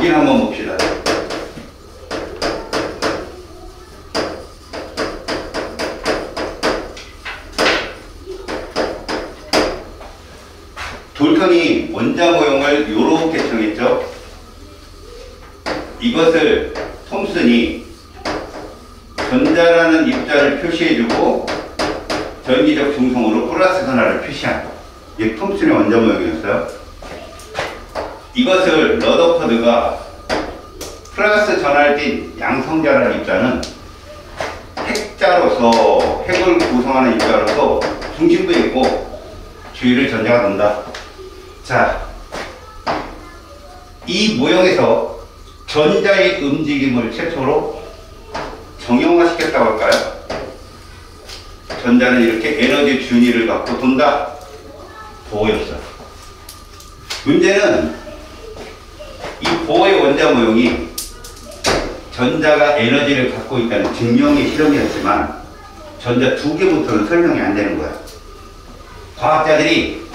보긴 한번 봅시다. 돌턴이 원자 모형을 이렇게 정했죠. 이것을 톰슨이 전자라는 입자를 표시해주고 전기적 중성으로 플러스 전하를 표시한 이게 톰슨의 원자 모형이었어요. 이것을 러더퍼드가 플러스 전하를 띤 양성자라는 입자는 핵자로서 핵을 구성하는 입자로서 중심부에 있고 주위를 전자가 돈다. 자, 이 모형에서 전자의 움직임을 최초로 정형화시켰다고 할까요? 전자는 이렇게 에너지 준위를 갖고 돈다. 보호였어. 문제는 이 보호의 원자 모형이 전자가 에너지를 갖고 있다는 증명의 실험이었지만 전자 두 개부터는 설명이 안 되는 거야. 과학자들이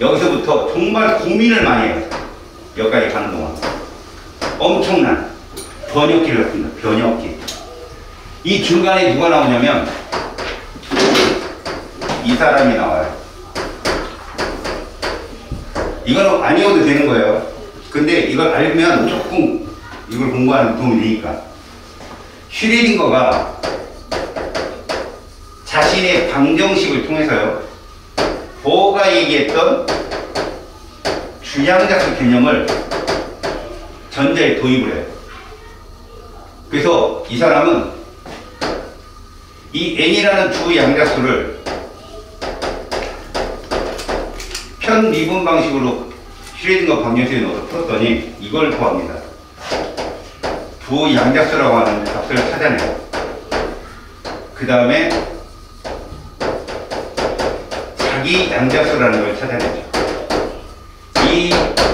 여기서부터 정말 고민을 많이 해요. 여기까지 가는 동안. 엄청난 번역기를 갖습니다. 번역기. 이 중간에 누가 나오냐면 이 사람이 나와요. 이거는 아니어도 되는 거예요. 근데 이걸 알면 조금 이걸 공부하는 데 도움이 되니까. 슈레딩거가 자신의 방정식을 통해서요, 보어가 얘기했던 주양자수 개념을 전자에 도입을 해요. 그래서 이 사람은 이 n이라는 주양자수를 편미분 방식으로 슈레딩거 방정식에 넣어서 풀었더니 이걸 구합니다. 부양자수라고 하는 값을 찾아내요. 그 다음에 자기 양자수라는 걸 찾아내죠. 이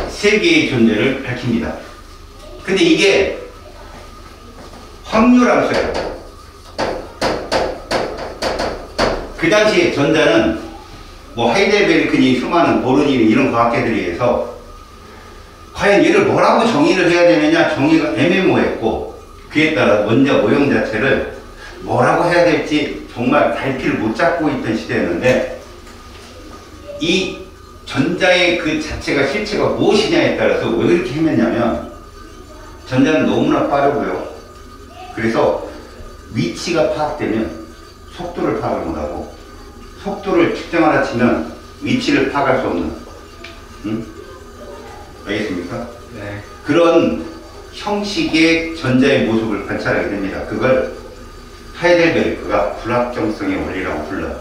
세 개의 존재를 밝힙니다. 근데 이게 확률함수예요. 그 당시에 전자는 뭐 하이델베르크니 수많은 보르니니 이런 과학자들에 의해서 과연 얘를 뭐라고 정의를 해야 되느냐 정의가 애매모호했고, 그에 따라 원자 모형 자체를 뭐라고 해야 될지 정말 갈피를 못 잡고 있던 시대였는데, 이 전자의 그 자체가 실체가 무엇이냐에 따라서 왜 그렇게 헤맸냐면 전자는 너무나 빠르고요. 그래서 위치가 파악되면 속도를 파악을 못하고, 속도를 측정하라 치면 위치를 파악할 수 없는, 알겠습니까? 네. 그런 형식의 전자의 모습을 관찰하게 됩니다. 그걸 하이델베르크가 불확정성의 원리라고 불러요.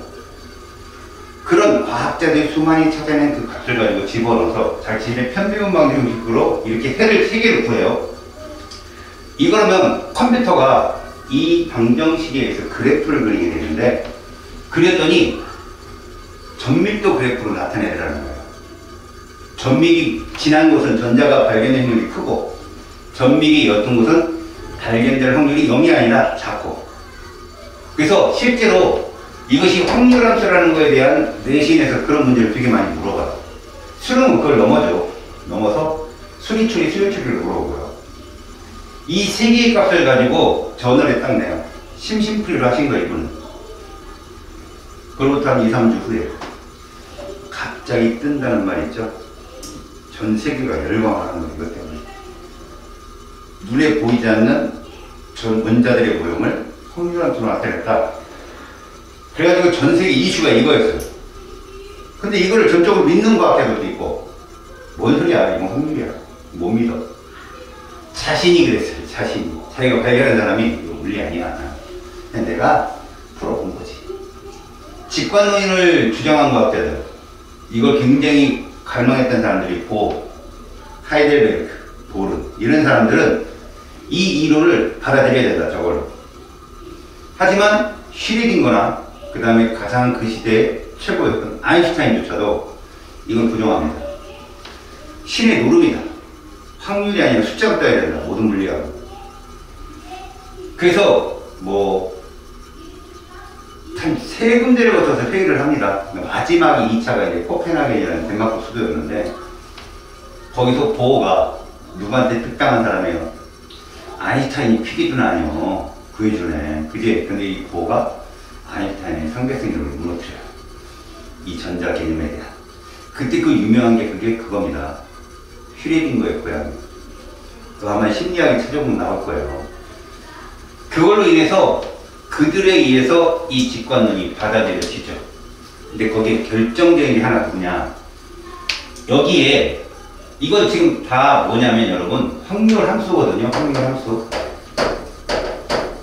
그런 과학자들이 수많이 찾아낸 그 값을 가지고 집어넣어서 자신의 편미분 방정식으로 이렇게 해를 세 개를 구해요. 이거라면 컴퓨터가 이 방정식에 의해서 그래프를 그리게 되는데, 그렸더니 전밀도 그래프로 나타내라는 거예요. 전밀이 진한 곳은 전자가 발견될 확률이 크고, 전밀이 옅은 곳은 발견될 확률이 0이 아니라 작고. 그래서 실제로 이것이 확률함수라는 것에 대한 내신에서 그런 문제를 되게 많이 물어봐요. 수능은 그걸 넘어서 수리추리, 수요추리를 물어보고요. 이 세 개의 값을 가지고 저널에 딱 내요. 심심풀이를 하신 거예요, 이분은. 그로부터 한 2, 3주 후에 갑자기 뜬다는 말 있죠? 전 세계가 열광하는 거예요, 이것 때문에. 눈에 보이지 않는 전 원자들의 모형을 확률함수로 나타냈다. 그래가지고 전 세계 이슈가 이거였어요. 근데 이거를 전적으로 믿는 과학자들도 있고, 뭔 소리야, 이건 확률이야, 못 믿어. 자신이 그랬어요. 자신이. 자기가 발견한 사람이 이거 물리 아니야. 내가 풀어본 거지. 직관론을 주장한 과학자들, 이걸 굉장히 갈망했던 사람들이 보어, 하이델베르크, 보른, 이런 사람들은 이 이론을 받아들여야 된다, 저걸로. 하지만 슈레딩거나 그 다음에 가장 그 시대의 최고였던 아인슈타인조차도 이건 부정합니다. 신의 노름이다. 확률이 아니라 숫자가 떠야 된다. 모든 물리학은. 그래서 뭐 한 세 군데를 거쳐서 회의를 합니다. 마지막 2차가 이제 코펜하겐이라는 덴마크 수도였는데, 거기서 보어가 누구한테 득당한 사람이에요? 아인슈타인이 피기준 아니요. 구해주네. 그지? 근데 이 보가 아인슈타인의 상대성을 무너뜨려요. 이 전자 개념에 대한. 그때 그 유명한 게 그겁니다. 슈레딩거의 고양이. 그거 아마 심리학에 찾아보면 나올 거예요. 그걸로 인해서 그들에 의해서 이 직관론이 받아들여지죠. 근데 거기에 결정적인 게 하나 누구냐. 여기에 이건 지금 다 뭐냐면 여러분 확률 함수거든요. 확률 함수.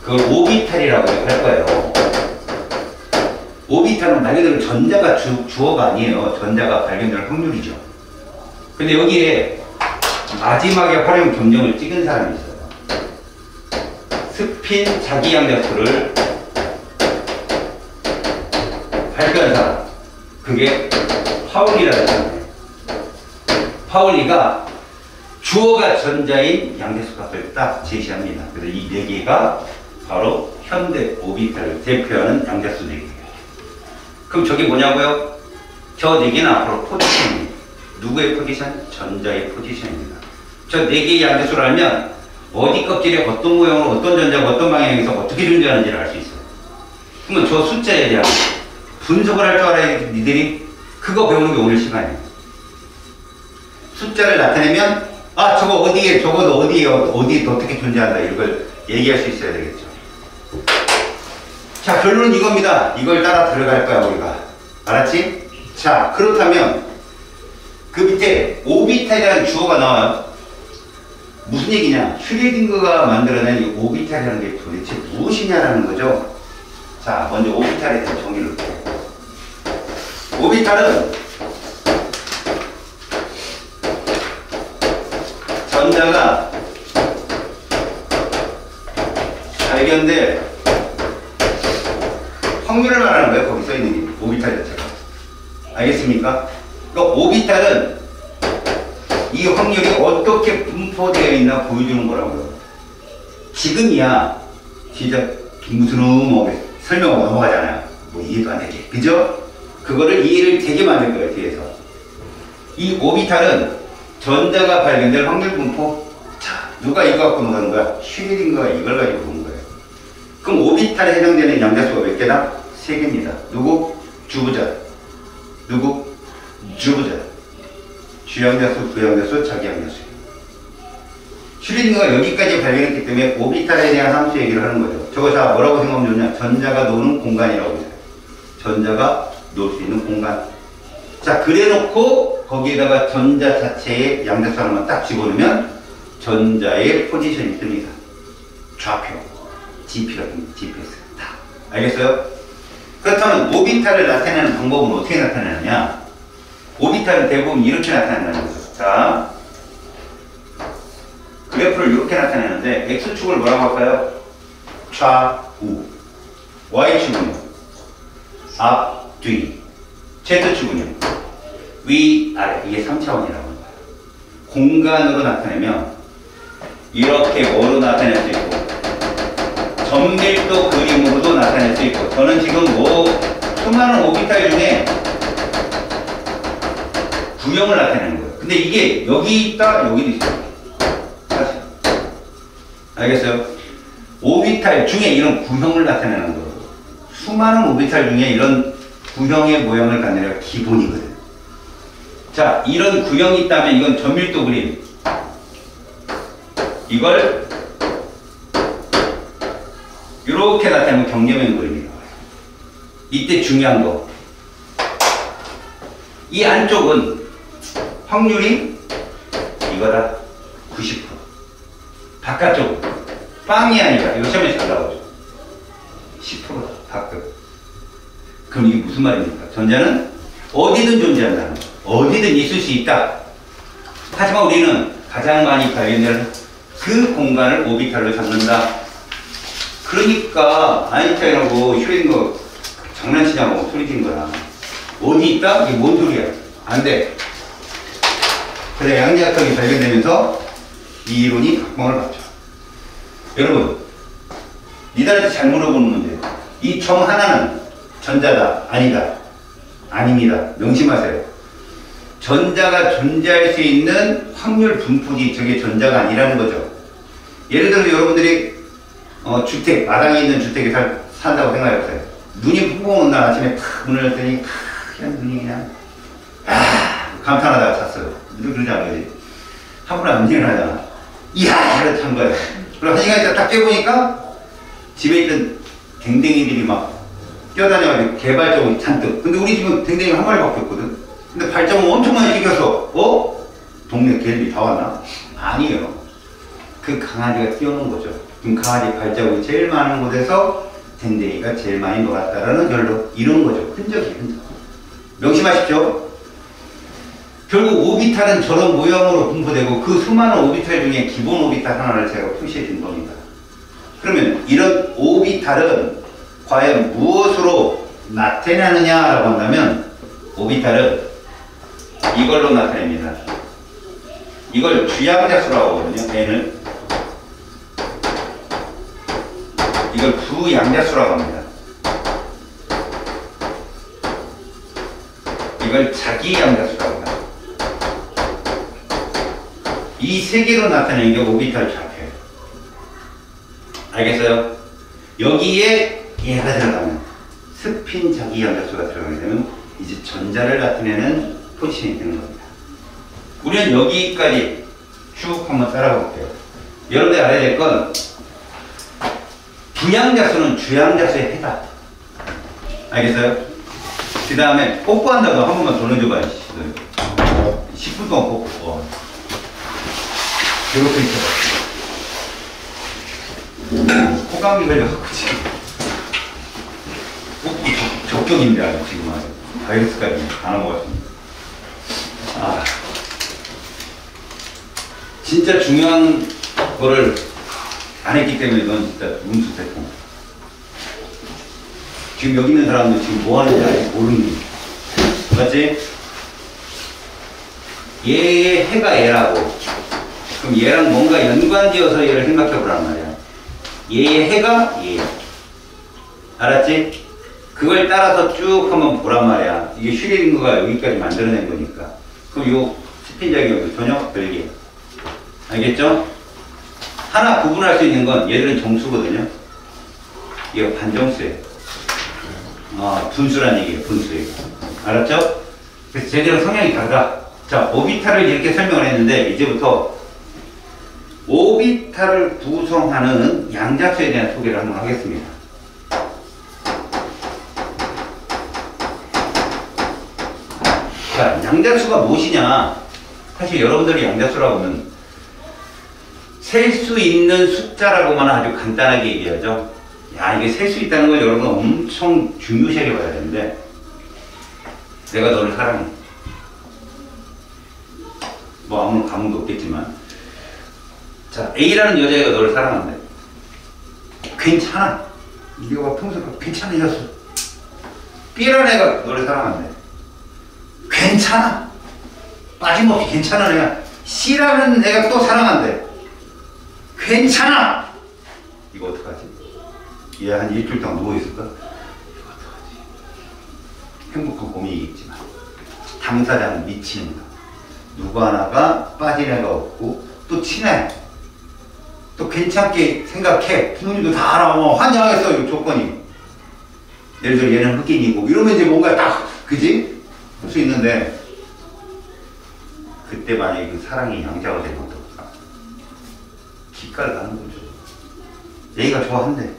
그걸 오비탈이라고 할 거예요. 오비탈은 말 그대로 전자가 주어가 아니에요. 전자가 발견될 확률이죠. 근데 여기에 마지막에 활용 검정을 찍은 사람이 있어요. 스핀 자기양자수를 발견한 사람. 그게 파울리라는 사람이에요. 파울리가 주어가 전자인 양자수 값을 딱 제시합니다. 그래서 이 네 개가 바로 현대 오비탈을 대표하는 양자수 네 개예요. 그럼 저게 뭐냐고요? 저 네 개는 앞으로 포지션입니다. 누구의 포지션? 전자의 포지션입니다. 저 네 개의 양자수를 알면 어디 껍질에 어떤 모양으로 어떤 전자가 어떤 방향에서 어떻게 존재하는지를 알 수 있어요. 그러면 저 숫자에 대한 분석을 할 줄 알아야 니들이 그거 배우는 게 오늘 시간이에요. 숫자를 나타내면 아 저거 어디에 저거 어디에 어떻게 존재한다 이걸 얘기할 수 있어야 되겠죠. 자 결론은 이겁니다. 이걸 따라 들어갈 거야 우리가. 알았지? 자 그렇다면 그 밑에 오비탈이라는 주어가 나와요. 무슨 얘기냐? 슈레딩거가 만들어낸 이 오비탈이라는 게 도대체 무엇이냐라는 거죠. 자 먼저 오비탈에 대한 정의를 볼게요. 오비탈은 전자가 발견될 확률을 말하는 거예요. 거기 써있는 게 오비탈 자체가. 알겠습니까? 그러니까 오비탈은 이 확률이 어떻게 분포되어 있나 보여주는 거라고요. 지금이야 진짜 둥그스름하게 설명하고 넘어가잖아요. 뭐 이해도 안 되게. 그죠? 그거를 이해를 되게 만들 거예요. 뒤에서. 이 오비탈은 전자가 발견될 확률 분포. 자, 누가 이거 갖고 노는 거야? 슈레딩거가 이걸 가지고 노는 거예요. 그럼 오비탈에 해당되는 양자수가 몇 개다? 3개입니다. 누구? 주부자. 누구? 주부자. 주양자수, 부양자수, 자기양자수. 슈레딩거가 여기까지 발견했기 때문에 오비탈에 대한 함수 얘기를 하는 거죠. 저거 자 뭐라고 생각하면 좋냐? 전자가 노는 공간이라고 해요. 전자가 놓을 수 있는 공간. 자 그래놓고 거기에다가 전자 자체의 양자수 하나만 딱 집어넣으면 전자의 포지션이 뜹니다. 좌표, GP라든지 GPS 다. 알겠어요? 그렇다면 오비탈을 나타내는 방법은 어떻게 나타내느냐? 오비탈은 대부분 이렇게 나타낸다는 거죠. 자 그래프를 이렇게 나타내는데 X축을 뭐라고 할까요? 좌우. Y축은요? 앞, 뒤. Z축은요? 위, 아래. 이게 3차원이라고 하는 거예요. 공간으로 나타내면 이렇게 뭐로 나타낼 수 있고 전밀도 그림으로도 나타낼 수 있고 저는 지금 뭐 수많은 오비탈 중에 구형을 나타내는 거예요. 근데 이게 여기 있다 여기도 있어요. 사실. 알겠어요? 오비탈 중에 이런 구형을 나타내는 거예요. 수많은 오비탈 중에 이런 구형의 모양을 갖는 게 기본이거든. 자, 이런 구형이 있다면 이건 전밀도 그림. 이걸 이렇게 나타내면 경계면 그림이라고 해요. 이때 중요한 거. 이 안쪽은 확률이 이거다. 90%. 바깥쪽은 빵이 아니라 이거 시험에 잘 나오죠. 10%다. 가끔. 그럼 이게 무슨 말입니까? 전자는 어디든 존재한다는 거. 어디든 있을 수 있다. 하지만 우리는 가장 많이 발견될 그 공간을 오비탈로 잡는다. 그러니까 아인슈타인하고 슈레딩거 장난치냐고 소리 친 거야. 어디 있다? 이게 뭔 소리야? 안 돼. 그래 양자역학이 발견되면서 이 이론이 각광을 받죠. 여러분, 니들한테 잘 물어보는 문제. 이 점 하나는 전자다, 아니다, 아닙니다. 명심하세요. 전자가 존재할 수 있는 확률 분포지 저게 전자가 아니라는 거죠. 예를 들어 여러분들이 주택, 마당에 있는 주택에 산다고 생각해보세요. 눈이 펑펑 오는 날 아침에 탁 문을 열더니 그냥 눈이 그냥 감탄하다가 잤어요. 늘 그러지 않아요? 함부로 안 일어나잖아. 이야! 이렇게 잔 거야. 그리고 한 시간 있다 딱 깨보니까 집에 있던 댕댕이들이 막 뛰어다녀가지고 개발적으로 잔뜩. 근데 우리 집은 댕댕이 한 마리밖에 없거든. 근데 발자국 엄청 많이 끼겨서 동네 개들이 다 왔나? 아니에요. 그 강아지가 뛰어놓은 거죠. 그럼 강아지 발자국이 제일 많은 곳에서 댕댕이가 제일 많이 놀았다라는 결론. 이런 거죠. 흔적. 명심하십시오. 결국 오비탈은 저런 모형으로 분포되고 그 수많은 오비탈 중에 기본 오비탈 하나를 제가 표시해 준 겁니다. 그러면 이런 오비탈은 과연 무엇으로 나타나느냐라고 한다면 오비탈은 이걸로 나타냅니다. 이걸 주양자수라고 하거든요. N을. 이걸 부양자수라고 합니다. 이걸 자기양자수라고 합니다. 이 세 개로 나타내는 게 오비탈 좌표예요. 알겠어요? 여기에 얘가 들어가면 스핀 자기양자수가 들어가게 되면 이제 전자를 나타내는 포지션이 되는 겁니다. 우리는 여기까지 쭉 한번 따라가 볼게요. 여러분들이 알아야 될 건 부양자수는 주양자수의 해다. 알겠어요? 그 다음에 뽀뽀한다고 한 번만 더 넣어줘봐. 10분 동안 뽀뽀. 이렇게 있어. 코감기 걸려갖고 지금. 뽀뽀 적격인데 아주 지금 아주. 바이러스까지 다 넘어갔습니다. 진짜 중요한 거를 안 했기 때문에 넌 진짜 운수 대통. 지금 여기 있는 사람들 지금 뭐 하는지 아직 모르는 거야. 맞지? 얘의 해가 얘라고. 그럼 얘랑 뭔가 연관되어서 얘를 생각해 보란 말이야. 얘의 해가 얘. 알았지? 그걸 따라서 쭉 한번 보란 말이야. 이게 슈레딩거가 여기까지 만들어낸 거니까. 그럼 요 스핀작용도 전혀 별개. 알겠죠? 하나 구분할 수 있는 건 얘들은 정수거든요. 얘가 반정수예요. 분수란 얘기예요. 분수예요. 알았죠? 그래서 쟤들은 성향이 다르다. 자, 오비탈을 이렇게 설명을 했는데 이제부터 오비탈을 구성하는 양자수에 대한 소개를 한번 하겠습니다. 자, 양자수가 무엇이냐? 사실 여러분들이 양자수라고 하면 셀 수 있는 숫자라고만 아주 간단하게 얘기하죠. 야, 이게 셀 수 있다는 걸 여러분 엄청 중요시하게 봐야 되는데, 내가 너를 사랑해. 뭐 아무런 감흥도 없겠지만, 자, A라는 여자애가 너를 사랑한대. 괜찮아. 네가 평소에 괜찮은 여자. B라는 애가 너를 사랑한대. 괜찮아. 빠짐없이 괜찮은 애가. C라는 애가 또 사랑한대. 괜찮아! 이거 어떡하지? 얘 한 일주일 동안 누워있을까? 이거 어떡하지? 행복한 고민이겠지만 당사자는 미치는 거. 누구 하나가 빠진 애가 없고 또 친해. 또 괜찮게 생각해. 부모님도 다 알아. 환장하겠어. 이 조건이. 예를 들어 얘는 흑인이고 이러면 이제 뭔가 딱 그지? 할 수 있는데 그때 만약에 그 사랑이 양자가 되면 어떡할까? 기가를 가는 거죠. A가 좋아한대.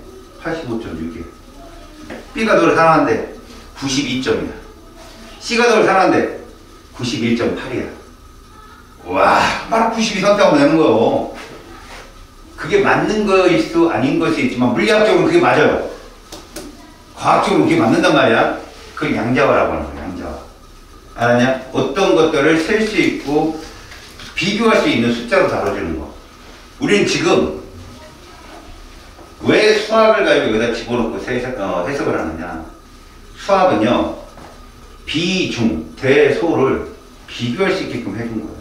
85.6이야. B가 너를 사랑한대. 92점이야. C가 너를 사랑한대. 91.8이야. 와, 바로 92 선택하면 되는 거예요. 그게 맞는 거일 수 아닌 것이 있지만 물리학적으로 그게 맞아요. 과학적으로 그게 맞는단 말이야. 그걸 양자화라고 하는 거야. 양자화. 알았냐? 어떤 것들을 셀 수 있고 비교할 수 있는 숫자로 다뤄주는 거. 우리는 지금 왜 수학을 가지고 여기다 집어넣고 해석을 하느냐. 수학은요, 비중, 대소를 비교할 수 있게끔 해준 거예요.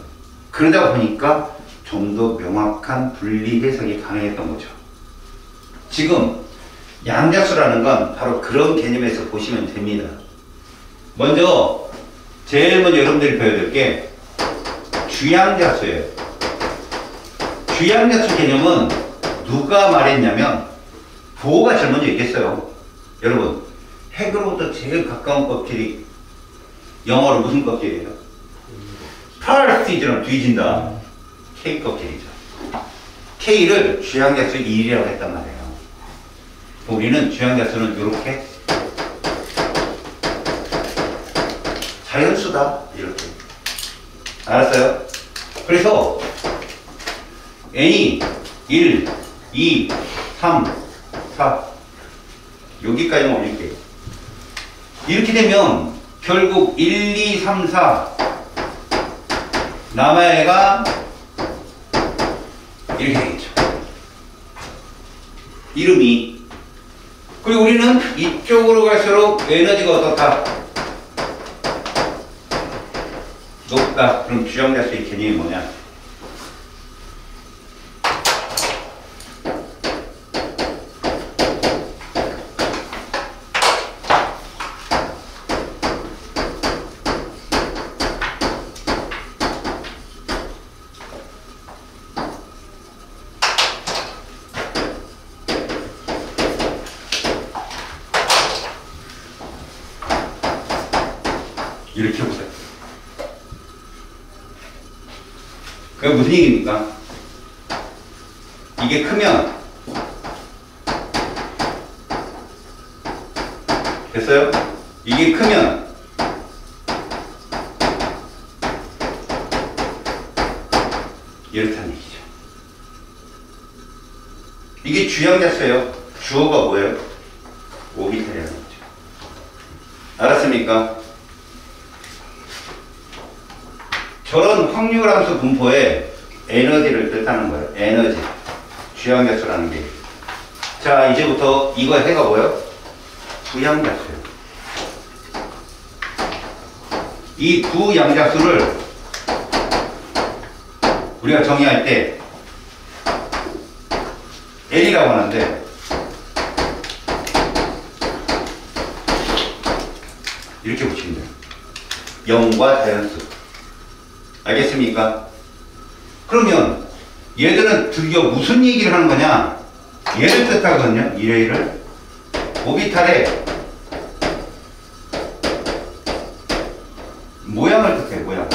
그러다 보니까 좀 더 명확한 분리 해석이 가능했던 거죠. 지금 양자수라는 건 바로 그런 개념에서 보시면 됩니다. 먼저 제일 먼저 여러분들이 배워야 될 게 주양자수예요. 주양자수 개념은 누가 말했냐면 보호가 제일 먼저 얘기했어요. 여러분, 핵으로부터 제일 가까운 껍질이 영어로 무슨 껍질이에요? 파르티즈는 뒤진다. K 껍질이죠. K를 주양자수 1이라고 했단 말이에요. 우리는 주양자수는 이렇게 자연수다. 이렇게. 알았어요? 그래서 N이 1, 2, 3, 4 여기까지만 올릴게요. 이렇게 되면 결국 1, 2, 3, 4 남의 애가 이렇게 되겠죠. 이름이. 그리고 우리는 이쪽으로 갈수록 에너지가 어떻다? 높다. 그럼 주양자수의 개념이 뭐냐? 이렇게 보세요. 그게 무슨 얘기입니까? 이게 크면 됐어요? 이게 크면 이렇다는 얘기죠. 이게 주양자수예요. 주어가 뭐예요? 오비탈이라는 거죠. 알았습니까? 저런 확률함수 분포에 에너지를 뜻하는 거예요. 에너지. 주양자수라는 게. 자, 이제부터 이거 해가 뭐예요? 부양자수예요. 이 부양자수를 우리가 정의할 때 L이라고 하는데 이렇게 붙이면 돼요. 0과 자연수. 알겠습니까? 그러면 얘들은 드디어 무슨 얘기를 하는 거냐? 얘를 뜻하거든요. 얘를 오비탈의 모양을 뜻해요. 모양.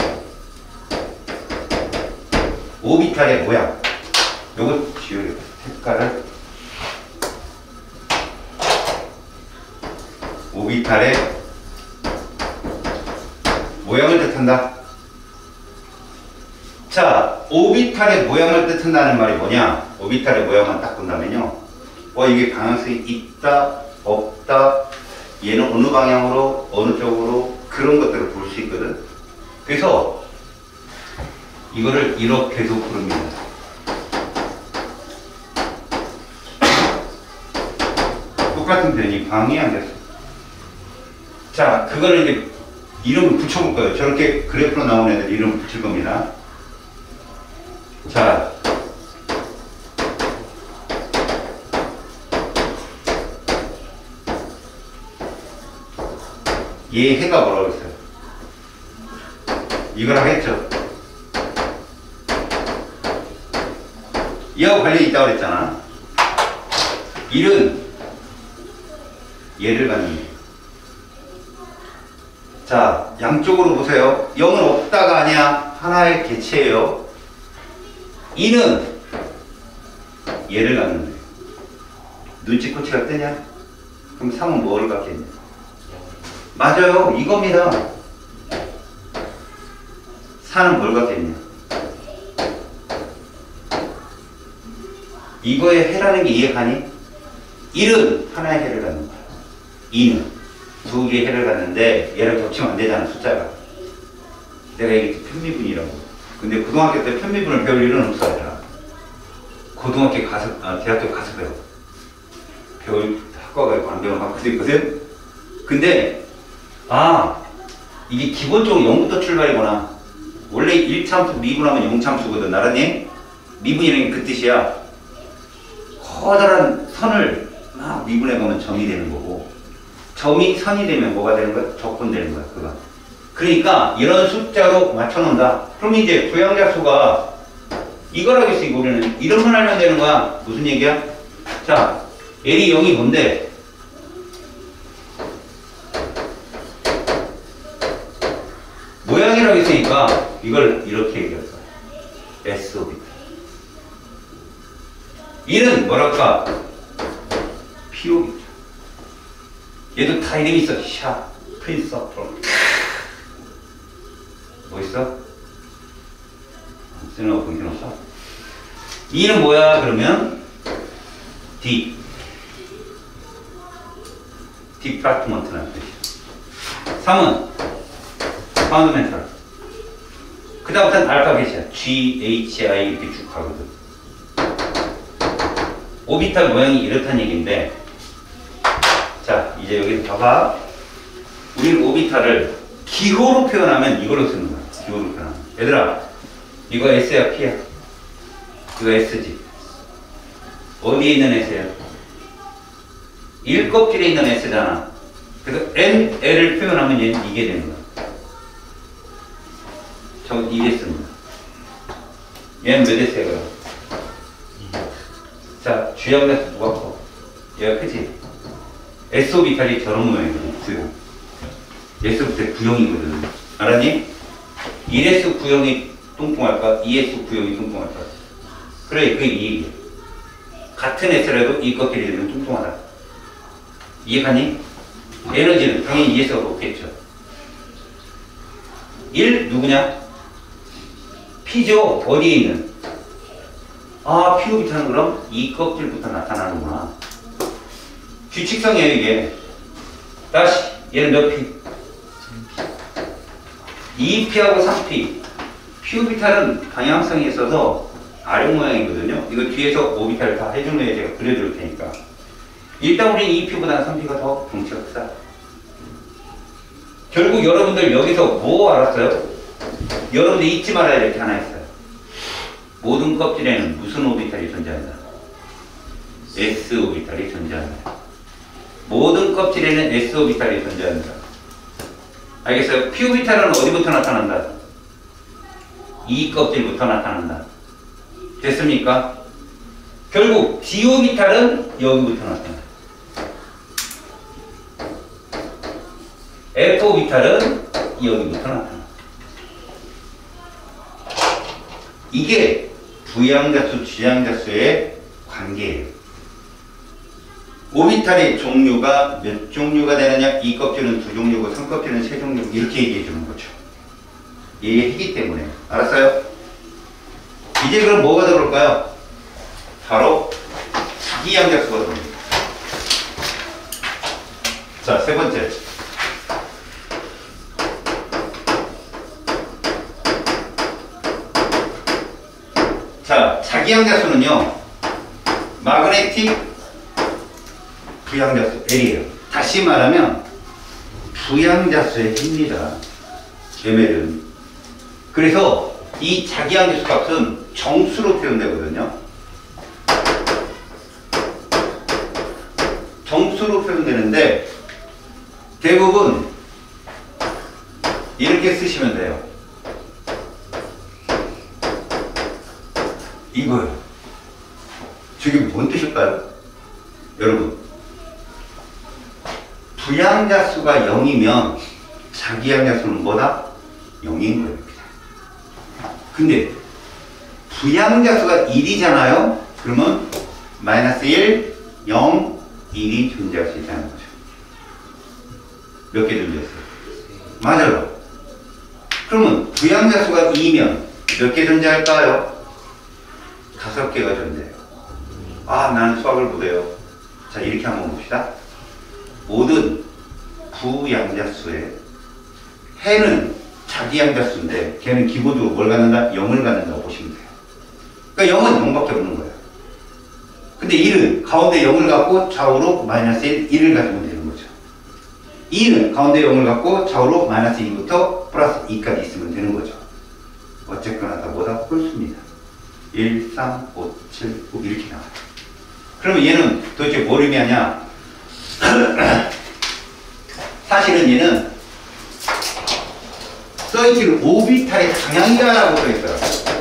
오비탈의 모양. 요거 지우려. 색깔을 오비탈의 모양을 뜻한다. 자, 오비탈의 모양을 뜻한다는 말이 뭐냐? 오비탈의 모양만 딱 본다면요. 이게 방향성이 있다, 없다, 얘는 어느 방향으로, 어느 쪽으로, 그런 것들을 볼 수 있거든. 그래서 이거를 이렇게도 부릅니다. 똑같은 표현이 방이 안 됐어. 자, 그거를 이제 이름을 붙여볼 거예요. 저렇게 그래프로 나오는 애들 이름을 붙일 겁니다. 자, 얘 해가 뭐라고 했어요? 이거랑 했죠? 얘하고 관련이 있다고 그랬잖아. 1은 얘를 갖는 거예요. 자, 양쪽으로 보세요. 0은 없다가 아니야. 하나의 개체예요. 2는 얘를 갖는 거예요. 눈치코치가 뜨냐? 그럼 3은 뭐를 갖겠냐? 맞아요. 이겁니다. 4는 뭘 갖겠냐? 이거의 해라는 게 이해가니? 1은 하나의 해를 갖는 거야. 2는 두 개의 해를 갖는데 얘를 겹치면 안 되잖아, 숫자가. 내가 얘기했지, 편미분이라고. 근데 고등학교 때 편미분을 배울 일은 없어, 얘들아. 고등학교 가서, 대학교 가서 배울 학과가 있고 안 배우는 학과도 있거든? 근데, 이게 기본적으로 0부터 출발이구나. 원래 1참수 미분하면 0참수거든, 알았니? 미분이라는 게 그 뜻이야. 커다란 선을 막 미분해 가면 점이 되는 거고, 점이 선이 되면 뭐가 되는 거야? 적분 되는 거야, 그거. 그러니까 이런 숫자로 맞춰놓는다. 그럼 이제 부양자 수가 이거라겠어. 이거 우리는 이런만 알면 되는 거야. 무슨 얘기야? 자, L이 0이 뭔데? 모양이라고 했으니까 이걸 이렇게 얘기할 거야. S 오비탈. 이는 뭐랄까? P 오비탈. 얘도 다 이름이 있어. 샤, 프린서플. 뭐 있어? 쓰는 거 보이긴 없어? 이는 뭐야? 그러면 D. 디파트먼트라는 뜻이야. 3은 파운드멘탈. 그 다음부터는 알파벳이야. G, H, I 이렇게 쭉 가거든. 오비탈 모양이 이렇다는 얘기인데, 자, 이제 여기 봐봐. 우리는 오비탈을 기호로 표현하면 이걸로 쓰는 거야. 기호로 표현하면. 얘들아, 이거 S야, P야? 이거 S지. 어디에 있는 S야? 1껍질에 있는 S잖아. 그래서 N, L을 표현하면 얘는 이게 되는 거야. 저거 이게 쓰는 거야. 얘는 몇 S야, 그럼? 자, 주양자수 누가 커? 얘가 크지? S 오비탈이 저런 모양이거든, 구형. S부터 구형이거든. 알았니? 1S 구형이 뚱뚱할까? 2S 구형이 뚱뚱할까? 그래, 그게 이 얘기야. 같은 S라도 이 껍질이 되면 뚱뚱하다. 이해가니? 에너지는 당연히 2S가 높겠죠. 1 누구냐? P죠. 어디에 있는? 아, P 오비탈은 그럼 이 껍질부터 나타나는구나. 규칙성이에요, 이게. 다시, 얘는 몇 P? 2P하고 3P. P 오비탈은 방향성이 있어서 아령 모양이거든요. 이거 뒤에서 오비탈을 다 해준 후에 제가 그려줄 테니까. 일단 우리는 2P보다는 3P가 더 덩치가 크다. 결국 여러분들 여기서 뭐 알았어요? 여러분들 잊지 말아야 될 게 하나 있어요. 모든 껍질에는 무슨 오비탈이 존재한다? S 오비탈이 존재한다. 모든 껍질에는 S 오비탈이 존재한다. 알겠어요? P 오비탈은 어디부터 나타난다? 이 껍질부터 나타난다. 됐습니까? 결국 D 오비탈은 여기부터 나타난다. F 오비탈은 여기부터 나타난다. 이게 부양자수, 주양자수의 관계예요. 오비탈의 종류가 몇 종류가 되느냐? 이 껍질은 2종류고 3껍질은 3종류 이렇게 얘기해 주는 거죠. 얘기했기 때문에. 알았어요? 이제 그럼 뭐가 들어올까요? 바로 자기양자수가 들어옵니다. 자, 세 번째. 자, 자기양자수는요, 마그네틱 부양자수 L이에요. 다시 말하면 부양자수의 힘입니다. ML은. 그래서 이 자기양자수 값은 정수로 표현되거든요. 정수로 표현되는데 대부분 이렇게 쓰시면 돼요. 이거요. 저게 뭔 뜻일까요? 여러분, 부양자수가 0이면 자기양자수는 뭐다? 0인 거예요. 근데 부양자수가 1이잖아요? 그러면 마이너스 1, 0, 1이 존재할 수 있다는 거죠. 몇 개 존재했어요? 맞아요. 그러면 부양자수가 2면 몇 개 존재할까요? 5개가 존재해요. 아, 나는 수학을 못해요. 자, 이렇게 한번 봅시다. 모든 부양자수의 해는 자기양자수인데 걔는 기본적으로 뭘 갖는다? 0을 갖는다고 보시면 돼요. 그러니까 0은 0밖에 없는 거예요. 근데 1은 가운데 0을 갖고 좌우로 마이너스 1, 1을 가지면 되는 거죠. 2는 가운데 0을 갖고 좌우로 마이너스 2부터 플러스 2까지 있으면 되는 거죠. 어쨌거나 다 뭐다? 홀수입니다. 1, 3, 5, 7, 9 이렇게 나와요. 그러면 얘는 도대체 뭘 의미하냐? 사실은 얘는 써있기를 오비탈의 방향이라고 써있어요.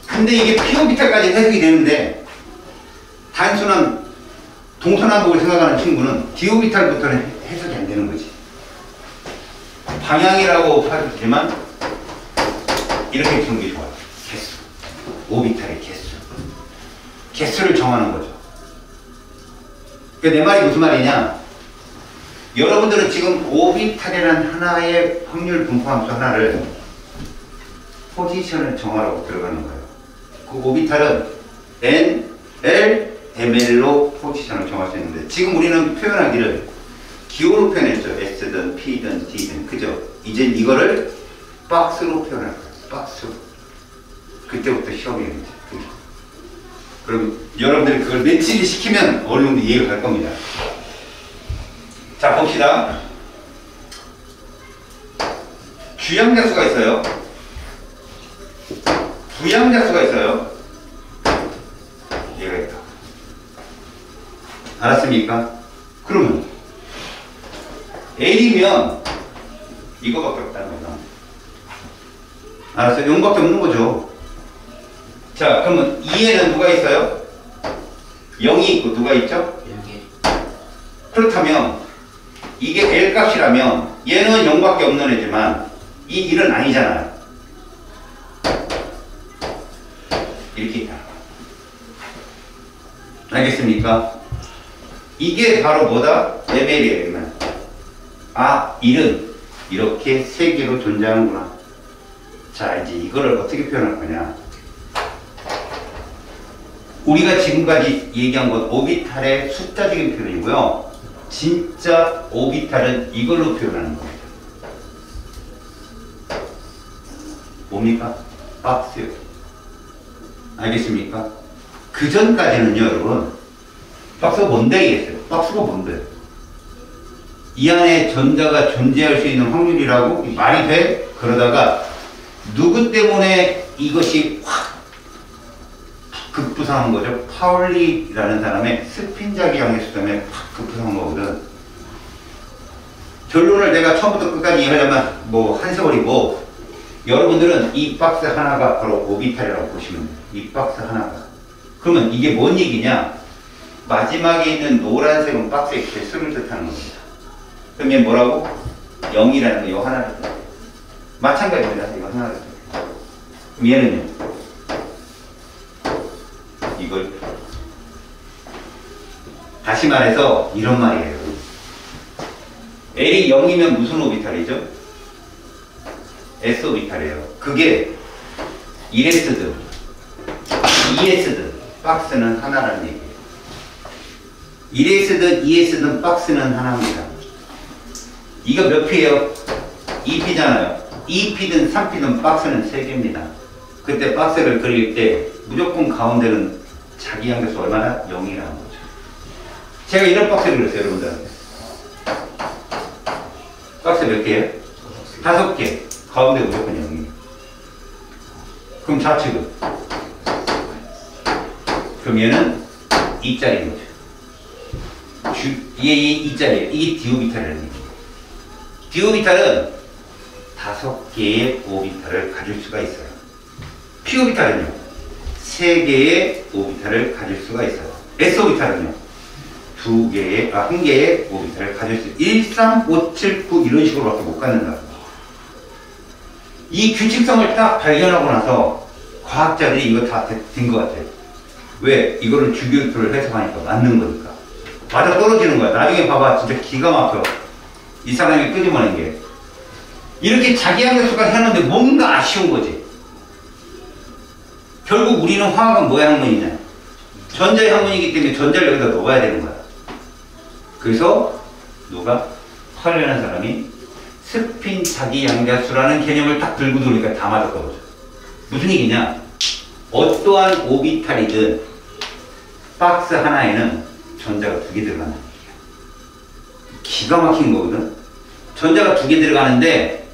근데 이게 p 오비탈까지 해석이 되는데 단순한 동서남북을 생각하는 친구는 d 오비탈부터는 해석이 안 되는 거지. 방향이라고 하지만 이렇게 주는 게 좋아요. 개수. 오비탈의 개수. 개수를 정하는 거죠. 내 말이 무슨 말이냐? 여러분들은 지금 오비탈이라는 하나의 확률 분포함수 하나를 포지션을 정하라고 들어가는 거예요. 그 오비탈은 N, L, ML로 포지션을 정할 수 있는데 지금 우리는 표현하기를 기호로 표현했죠. S든 P든 D든. 그죠? 이제 이거를 박스로 표현할 거예요. 박스로. 그때부터 시험이 오죠. 그럼 여러분들이 그걸 매치를 시키면 어느 정도 이해가 갈 겁니다. 자, 봅시다. 주양자수가 있어요. 부양자수가 있어요. 얘가 있다. 알았습니까? 그러면 L이면 이거밖에 없다는 거다. 알았어요? 0밖에 없는 거죠. 자, 그러면 2에는 누가 있어요? 0이 있고 누가 있죠? 0이. 그렇다면 이게 L 값이라면 얘는 0밖에 없는 애지만 이 1은 아니잖아요. 이렇게 있다. 알겠습니까? 이게 바로 뭐다? ML이에요. 아, 1은 이렇게 세 개로 존재하는구나. 자, 이제 이거를 어떻게 표현할 거냐? 우리가 지금까지 얘기한 건 오비탈의 숫자적인 표현이고요. 진짜 오비탈은 이걸로 표현하는 겁니다. 뭡니까? 박스요. 알겠습니까? 그 전까지는요, 여러분. 박스가 뭔데 이겠어요? 박스가 뭔데? 이 안에 전자가 존재할 수 있는 확률이라고 말이 돼? 그러다가 누구 때문에 이것이 확 급부상한 거죠? 파울리라는 사람의 스핀자기양의 때문에 확 급부상한 거거든. 결론을 내가 처음부터 끝까지 이해하려면 뭐 한 세월이고, 여러분들은 이 박스 하나가 바로 오비탈이라고 보시면 돼요. 이 박스 하나가. 그러면 이게 뭔 얘기냐? 마지막에 있는 노란색은 박스의 개수를 뜻하는 겁니다. 그럼 얘 뭐라고? 0이라는 거, 이거 하나를 뜻해요. 마찬가지입니다. 이거 하나를 뜻해요. 그럼 얘는요? 이걸 다시 말해서 이런 말이에요. L이 0이면 무슨 오비탈이죠? S 오비탈이에요. 그게 1S든 2S든 박스는 하나라는 얘기예요. 1S든 2S든 박스는 하나입니다. 이거 몇 P예요? 2P잖아요. 2P든 3P든 박스는 3개입니다. 그때 박스를 그릴 때 무조건 가운데는 자기 양배수 얼마나? 0이라는 거죠. 제가 이런 박스를 그렸어요, 여러분들한테. 박스 몇 개예요? 5개. 가운데 무조건 0이에요. 그럼 좌측은? 그럼 얘는 2짜리인 거죠. 얘 2짜리예요. 이게 디오비탈이라는 얘기예요. 디오비탈은 5개의 오비탈을 가질 수가 있어요. P오비탈은요? 3개의 오비탈을 가질 수가 있어요. S오비탈은요? 1개의 오비탈을 가질 수 있어요. 1, 3, 5, 7, 9 이런 식으로밖에 못 갖는다. 이 규칙성을 딱 발견하고 나서 과학자들이 이거 다 된 것 같아요. 왜? 이거를 주기율표를 해석하니까 맞는 거니까. 맞아 떨어지는 거야. 나중에 봐봐. 진짜 기가 막혀. 이 사람이 끄집어낸 게. 이렇게 자기 양배수까지 하는데 뭔가 아쉬운 거지. 결국 우리는 화학은 뭐의 학문이냐? 전자의 학문이기 때문에 전자를 여기다 넣어야 되는 거야. 그래서 누가? 팔려는 사람이 스핀 자기 양자수라는 개념을 딱 들고 들어오니까 다 맞았거든. 무슨 얘기냐? 어떠한 오비탈이든 박스 하나에는 전자가 2개 들어가는 얘기야. 기가 막힌 거거든. 전자가 2개 들어가는데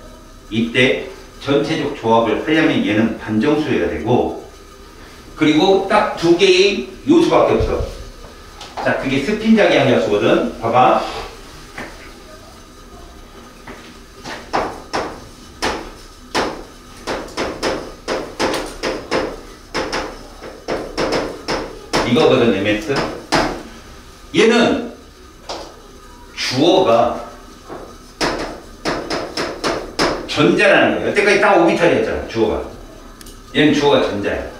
이때 전체적 조합을 하려면 얘는 반정수여야 되고, 그리고 딱 2개의 요수밖에 없어. 자, 자, 그게 스핀작용 함수거든. 봐봐. 이거거든, ms. 얘는 주어가 전자라는 거예요. 여태까지 다 오비탈이었잖아, 주어가. 얘는 주어가 전자야.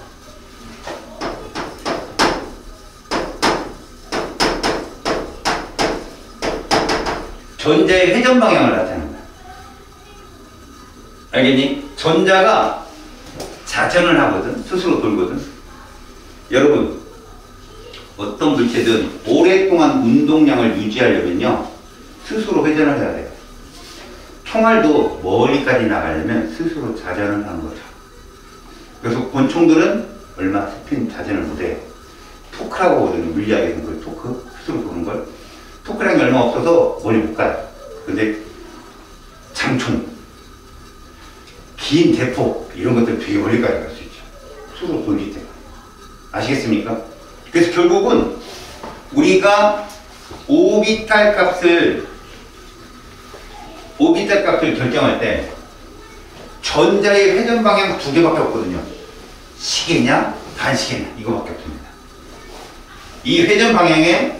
전자의 회전 방향을 나타내는 거야. 알겠니? 전자가 자전을 하거든. 스스로 돌거든. 여러분, 어떤 물체든 오랫동안 운동량을 유지하려면요, 스스로 회전을 해야 돼요. 총알도 멀리까지 나가려면 스스로 자전을 하는 거죠. 그래서 권총들은 얼마 스핀 자전을 못해요. 토크라고 하거든요. 물리학에서는 그 토크, 스스로 도는 걸. 토크량이 얼마 없어서 멀리 못 가요. 근데 장총, 긴 대포 이런 것들 되게 멀리까지 갈 수 있죠. 스스로 돌기 때문에. 아시겠습니까? 그래서 결국은 우리가 오비탈 값을 결정할 때 전자의 회전 방향 두 개밖에 없거든요. 시계냐 반시계냐 이거밖에 없습니다. 이 회전 방향에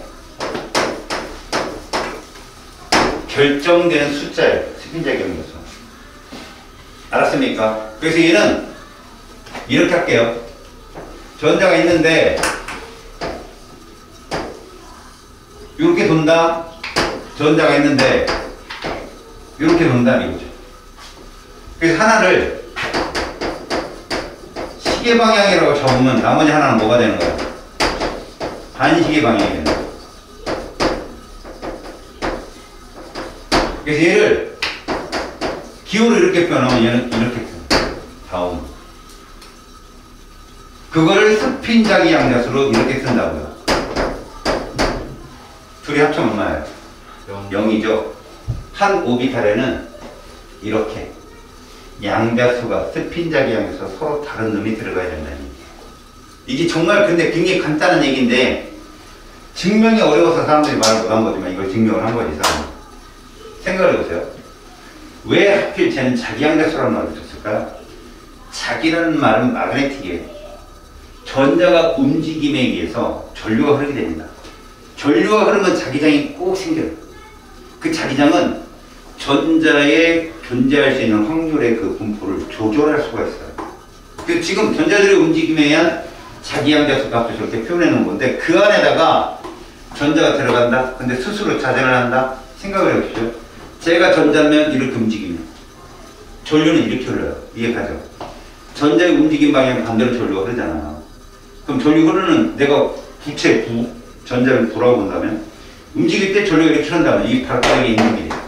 결정되는 숫자예요. 스핀작용이어서. 알았습니까? 그래서 얘는 이렇게 할게요. 전자가 있는데 이렇게 돈다. 전자가 있는데 이렇게 돈다 이거죠. 그래서 하나를 시계 방향이라고 적으면 나머지 하나는 뭐가 되는 거야? 반시계 방향이 되는 거야. 그래서 얘를 기호를 이렇게 표현하면 얘는 이렇게 표현해요. 다음. 그거를 스핀작이 양자수로 이렇게 쓴다고요. 둘이 합치면 얼마예요? 0이죠. 한 오비탈에는 이렇게 양자수가 스핀작이 양자수 서로 다른 놈이 들어가야 된다는 얘기예요. 이게 정말 근데 굉장히 간단한 얘기인데 증명이 어려워서 사람들이 말을 못한 거지만 이걸 증명을 한 거지. 사람은. 생각을 해보세요. 왜 하필 쟤는 자기 양자수라는 말을 썼을까요? 자기라는 말은 마그네틱이에요. 전자가 움직임에 의해서 전류가 흐르게 됩니다. 전류가 흐르면 자기장이 꼭 생겨요. 그 자기장은 전자에 존재할 수 있는 확률의 그 분포를 조절할 수가 있어요. 그 지금 전자들의 움직임에 의한 자기 양자수 값을 저렇게 표현해 놓은 건데 그 안에다가 전자가 들어간다? 근데 스스로 자전을 한다? 생각을 해보시죠. 제가 전자면 이렇게 움직이면 전류는 이렇게 흘러요. 이해가죠? 전자의 움직임 방향 반대로 전류가 흐르잖아. 그럼 전류 흐르는 내가 부채 전자를 돌아본다면 움직일 때 전류가 이렇게 흐른다면 이 발가락에 있는 길이에요.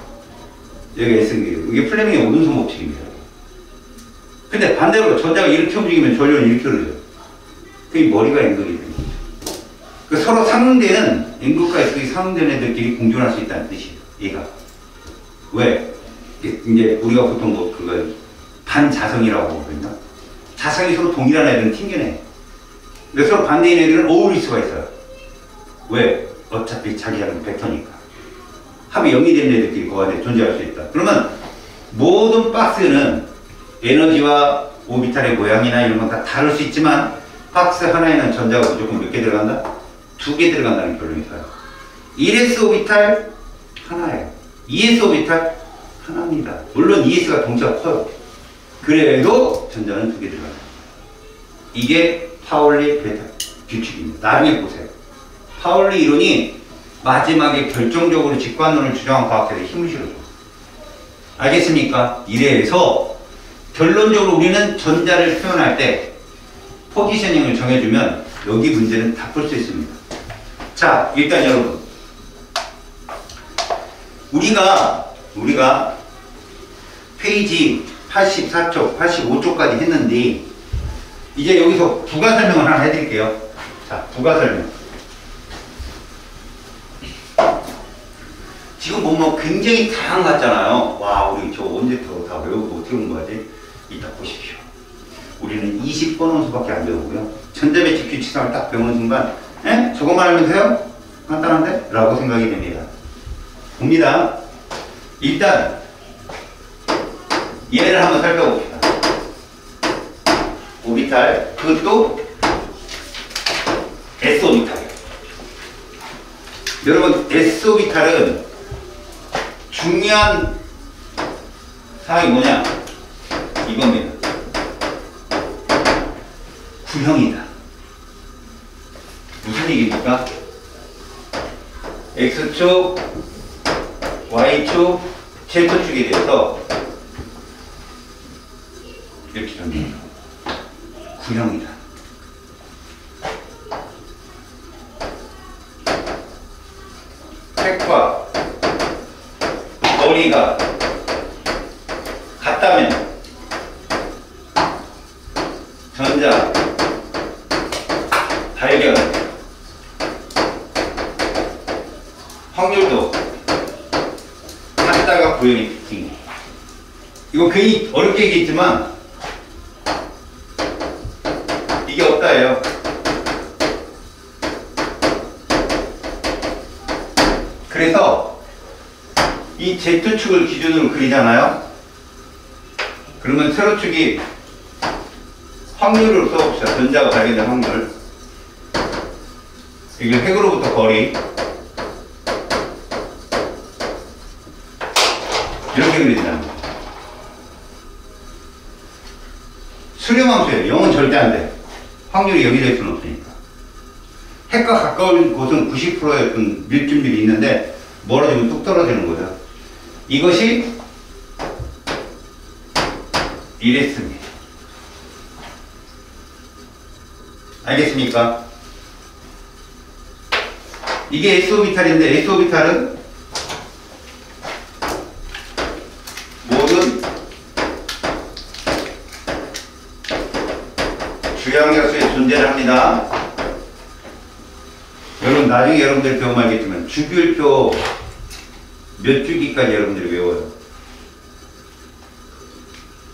여기가 S길이에요. 이게 플레밍의 오른손 법칙입니다. 근데 반대로 전자가 이렇게 움직이면 전류는 이렇게 흐르죠. 그게 머리가 N극이 되는 거죠. 그 서로 상응되는 N극과 S극이 상응되는 애들끼리 공존할 수 있다는 뜻이에요. 얘가. 왜? 이제 우리가 보통 뭐 그걸 반자성이라고 하거든요. 자성이 서로 동일한 애들은 튕겨내. 근데 서로 반대인 애들은 어울릴 수가 있어요. 왜? 어차피 자기하는 벡터니까. 합이 0이 되는 애들끼리 그 안에 존재할 수 있다. 그러면 모든 박스는 에너지와 오비탈의 모양이나 이런 건 다 다를 수 있지만 박스 하나에는 전자가 무조건 몇 개 들어간다? 2개 들어간다는 결론이 있어요. 1s 오비탈 하나예요. 2s 오비탈 하나입니다. 물론 2s가 덩치가 커요. 그래도 전자는 2개 들어가요. 이게 파울리 베타 규칙입니다. 나중에 보세요. 파울리 이론이 마지막에 결정적으로 직관론을 주장한 과학자들이 힘을 실어줘. 알겠습니까? 이래서 결론적으로 우리는 전자를 표현할 때 포지셔닝을 정해주면 여기 문제는 다 풀 수 있습니다. 자, 일단 여러분 우리가 페이지 84쪽, 85쪽까지 했는데 이제 여기서 부가 설명을 하나 해드릴게요. 자, 부가 설명. 지금 보면 굉장히 다양한 것 같잖아요. 와, 우리 저 언제부터 다 외우고 어떻게 온 거지? 이따 보십시오. 우리는 20번 원수밖에 안 배우고요. 전자배치 규칙상을 딱 배우는 순간, 에? 저것만 알면 돼요? 간단한데? 라고 생각이 됩니다. 봅니다. 일단 얘를 한번 살펴봅시다. 오비탈, 그것도 S오비탈. 여러분, S오비탈은 중요한 사항이 뭐냐? 이겁니다. 구형이다. 무슨 얘기입니까? X축, Y축, Z축에 대해서 이렇게 정리해요. 구형이다. 색과 거리가 같다면 전자 발견 확률도 같다가 구형이 특징이에요. 이거 괜히 어렵게 얘기했지만 이게 없다예요. 그래서 이 Z축을 기준으로 그리잖아요. 그러면 세로축이 확률을 써봅시다. 전자가 발견된 확률. 이게 핵으로부터 거리. 이렇게 그리잖아요. 수렴함수예요. 0은 절대 안 돼. 확률이 0이 될 수는 없으니까. 핵과 가까운 곳은 90%의 어떤 밀집률이 있는데 멀어지면 뚝 떨어지는 거죠. 이것이 이랬습니다. 알겠습니까? 이게 S오비탈인데 S오비탈은 모든 주양자수에 존재를 합니다. 여러분 나중에 여러분들 배우면 알겠지만 주기율표 몇 주기까지 여러분들이 외워요?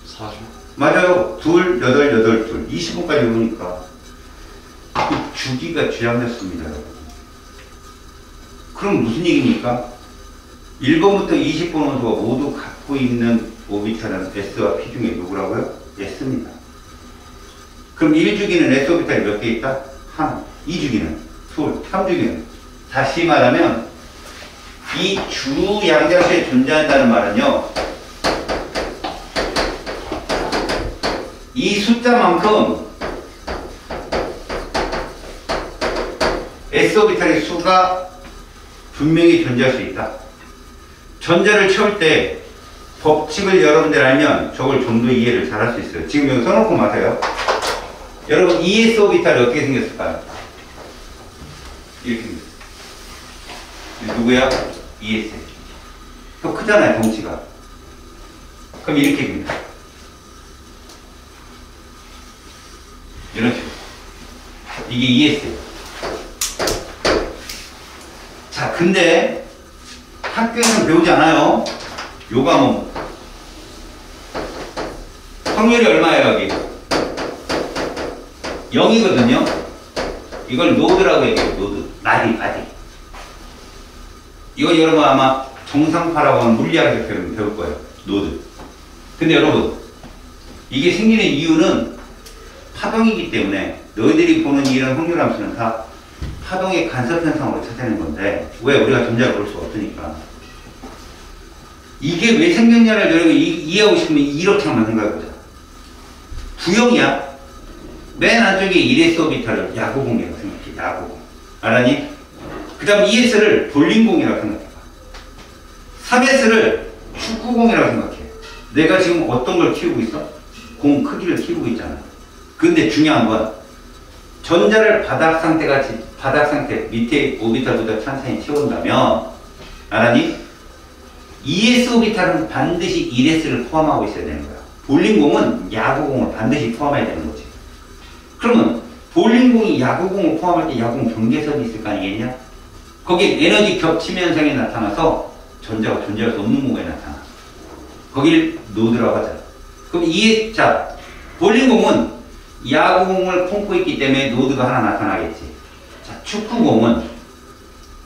4주? 맞아요. 2, 8, 8, 2, 20번까지 외우니까 그 주기가 주양자수입니다. 여러분. 그럼 무슨 얘기입니까? 1번부터 20번 원소가 모두 갖고 있는 오비탈은 S와 P 중에 누구라고요? S입니다. 그럼 1주기는 S오비탈이 몇 개 있다? 하나. 2주기는 둘. 3주기는. 다시 말하면 이 주양자수에 존재한다는 말은요, 이 숫자만큼 S오비탈의 수가 분명히 존재할 수 있다. 전자를 채울 때 법칙을 여러분들 알면 저걸 좀 더 이해를 잘 할 수 있어요. 지금 여기 써놓고 마세요. 여러분 ES오비탈이 어떻게 생겼을까요? 이렇게 생겼어요. 누구야? ES. 더 크잖아요, 덩치가. 그럼 이렇게 됩니다. 이런 식으로. 이게 ES예요. 자, 근데 학교에서는 배우지 않아요. 요 과목. 확률이 얼마예요, 여기? 0이거든요. 이걸 노드라고 얘기해요. 노드. 바디. 이건 여러분 아마 정상파라고 하는 물리학에서 배울 거예요. 노드. 근데 여러분, 이게 생기는 이유는 파동이기 때문에 너희들이 보는 이런 확률 함수는 다 파동의 간섭 현상으로 찾아낸 건데, 왜 우리가 전자를 볼 수가 없으니까. 이게 왜 생겼냐를 여러분 이해하고 싶으면 이렇게만 생각해보자. 구형이야. 맨 안쪽에 1S오비탈을 야구공이라고 생각해. 야구공. 알았니? 그 다음 2S를 볼링공이라고 생각해봐. 3S를 축구공이라고 생각해. 내가 지금 어떤 걸 키우고 있어? 공 크기를 키우고 있잖아. 근데 중요한 건 전자를 바닥 상태 밑에 오비탈보다 천천히 채운다면, 알았니? 2S오비탈은 반드시 1S를 포함하고 있어야 되는 거야. 볼링공은 야구공을 반드시 포함해야 되는 거지. 그러면 볼링공이 야구공을 포함할 때 야구공 경계선이 있을 거 아니겠냐? 거기 에너지 겹침 현상이 나타나서 전자가 존재할 수 없는 공간에 나타나. 거길 노드라고 하자. 그럼 자, 볼링공은 야구공을 품고 있기 때문에 노드가 하나 나타나겠지. 자, 축구공은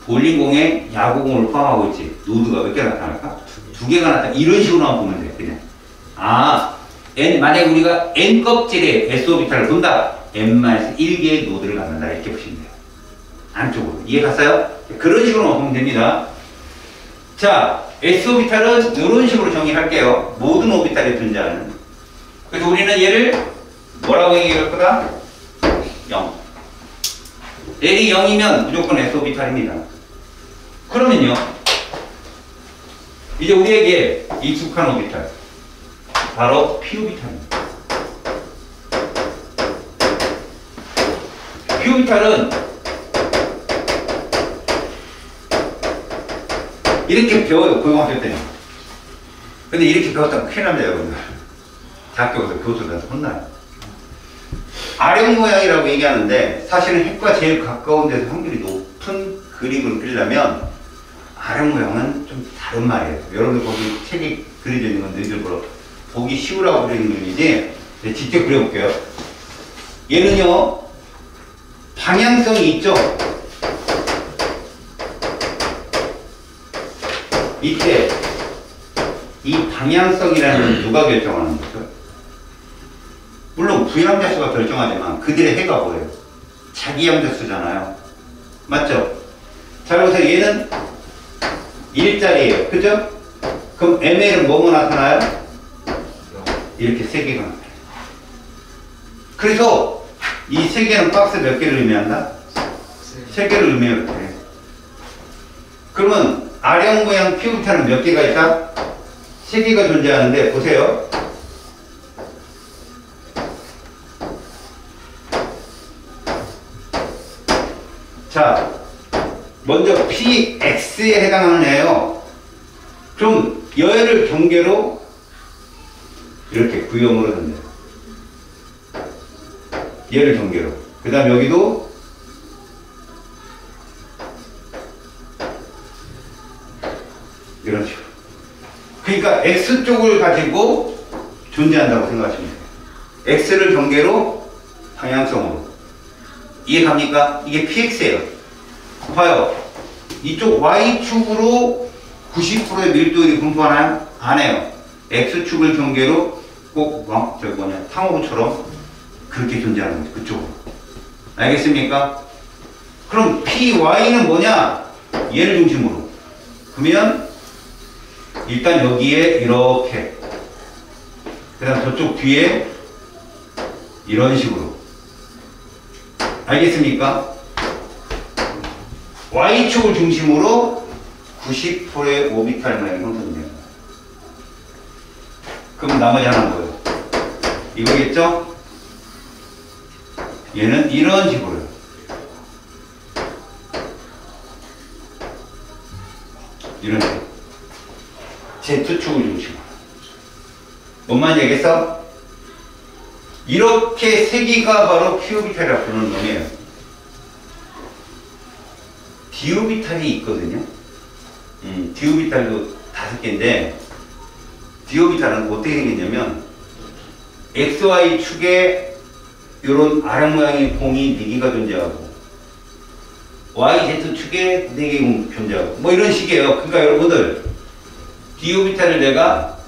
볼링공에 야구공을 포함하고 있지. 노드가 몇 개 나타날까? 두 개가 나타나. 이런 식으로만 보면 돼. 그냥. 만약에 우리가 N 껍질에 S오비탈을 본다. N-1개의 노드를 갖는다. 이렇게 보시면 돼요. 안쪽으로. 이해 갔어요? 그런 식으로만 보면 됩니다. 자, S오비탈은 이런 식으로 정의할게요. 모든 오비탈에 존재하는. 그래서 우리는 얘를 뭐라고 얘기할 거다? 0. L이 0이면 무조건 S오비탈입니다. 그러면요, 이제 우리에게 익숙한 오비탈, 바로 P오비탈입니다. P오비탈은 이렇게 배워요, 고등학교 때는. 근데 이렇게 배웠다면 큰일 납니다, 여러분들. 대학교 가서 교수들한테 혼나요. 아령 모양이라고 얘기하는데, 사실은 핵과 제일 가까운 데서 확률이 높은 그림을 그리려면 아령 모양은 좀 다른 말이에요. 여러분들 거기 책에 그려져 있는 건 너희들 보기 쉬우라고 그리는 그림이지, 직접 그려볼게요. 얘는요, 방향성이 있죠? 이때 이 방향성이라는 건 누가 결정하는 거죠? 물론 부양자수가 결정하지만 그들의 해가 뭐예요? 자기 양자수잖아요. 맞죠? 잘 보세요. 얘는 1자리예요. 그죠? 그럼 ML은 뭐뭐 나타나요? 이렇게 3개가 나타나요. 그래서 이 3개는 박스 몇 개를 의미한다? 3개를 의미해요. 그러면 아령 모양 P오비탈은 몇 개가 있다? 3개가 존재하는데, 보세요. 자, 먼저 PX에 해당하는 애예요. 그럼 얘를 경계로 이렇게 구형으로 된대요. 얘를 경계로. 그 다음 여기도 이런 식으로. 그러니까 X쪽을 가지고 존재한다고 생각하시면 돼요. X를 경계로 방향성으로. 이해 갑니까? 이게 PX예요. 봐요. 이쪽 Y축으로 90%의 밀도율이 분포하나요? 안 해요. X축을 경계로 꼭 탕후루처럼 그렇게 존재하는 거죠. 그쪽으로. 알겠습니까? 그럼 PY는 뭐냐? 얘를 중심으로. 그러면 일단 여기에 이렇게, 그 다음 저쪽 뒤에 이런 식으로. 알겠습니까? Y축을 중심으로 90%의 오비탈 모양이 형성됩니다. 그럼 나머지 하나는 뭐예요? 이거겠죠? 얘는 이런 식으로요. 이런 식으로. Z축을 중심으로. 뭔 말인지 알겠어? 이렇게 3개가 바로 P오비탈이라고 부르는 놈이에요. D오비탈이 있거든요. D오비탈도 5개인데, D오비탈은 어떻게 생겼냐면, XY축에 이런 아령 모양의 공이 4개가 존재하고, YZ축에 4개가 존재하고, 뭐 이런 식이에요. 그러니까 여러분들, D오비탈을 내가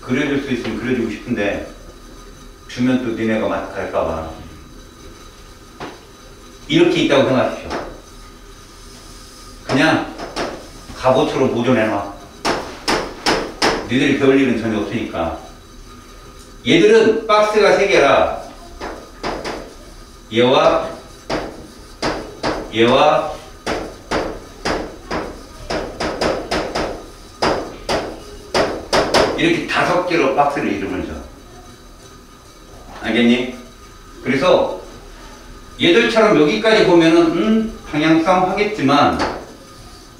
그려줄 수 있으면 그려주고 싶은데, 주면 또 니네가 갈까봐. 이렇게 있다고 생각하십시오. 그냥 갑옷처럼 보존해놔. 니들이 배울 일은 전혀 없으니까. 얘들은 박스가 3개라 얘와 이렇게 5개로 박스를 이름을 줘. 알겠니? 그래서 얘들처럼 여기까지 보면은 방향성 하겠지만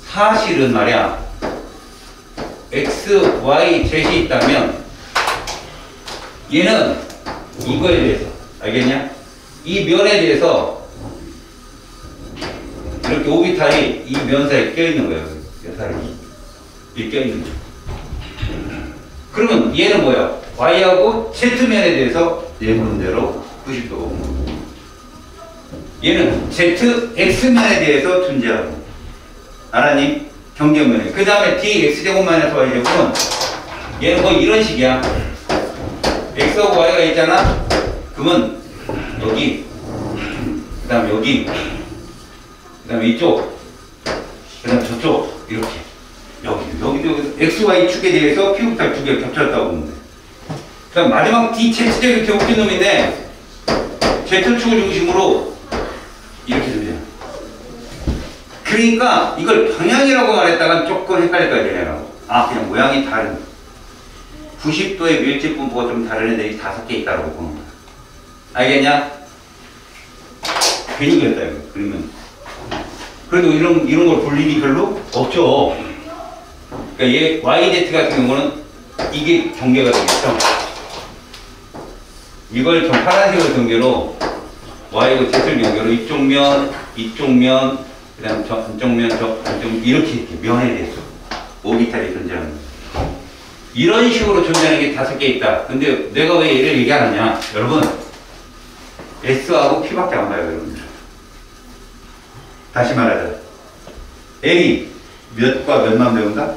사실은 말이야 X, Y, Z이 있다면 얘는 이거에 대해서 알겠냐? 이 면에 대해서 이렇게 오비탈이 이 면사에 껴있는 거예요. 면사를 이렇게 껴있는 거예요. 그러면 얘는 뭐야? Y하고 Z면에 대해서 내보는 대로 90도가 오는 거고, 얘는 ZX면에 대해서 존재하고 알았니? 경계면에. 그 다음에 dx제곱 마이너스 y제곱은 얘는 뭐 이런 식이야. x하고 y가 있잖아. 그러면 여기, 그 다음에 여기, 그 다음에 이쪽, 그 다음에 저쪽 이렇게 여기도 x, y 축에 대해서 피부탈 두 개 겹쳤다고 보면 돼. 그 다음 마지막 d z제곱 이렇게 웃긴 놈인데 z축을 중심으로 이렇게 되잖아. 그러니까 이걸 방향이라고 말했다가 조금 헷갈릴까 되네요. 아, 그냥 모양이 다른 90도의 밀집 분포가 좀 다른 애들이 5개 있다고 보는 거야. 알겠냐? 괜히 그랬다 이거. 그러면 그래도 이런 걸 볼 일이 별로 없죠. 그러니까 얘 YZ 같은 경우는 이게 경계가 되겠죠. 이걸 좀 파란색으로 경계로 Y고 Z를 경계로 이쪽 면, 그 다음 저 안쪽 면, 저 안쪽 이렇게 면에 대해서 오비탈이 존재하는 거예요. 이런 식으로 존재하는 게 5개 있다. 근데 내가 왜 얘를 얘기하느냐? 여러분, S하고 P밖에 안 봐요, 여러분들. 다시 말하자. L이 몇과 몇만 배운다?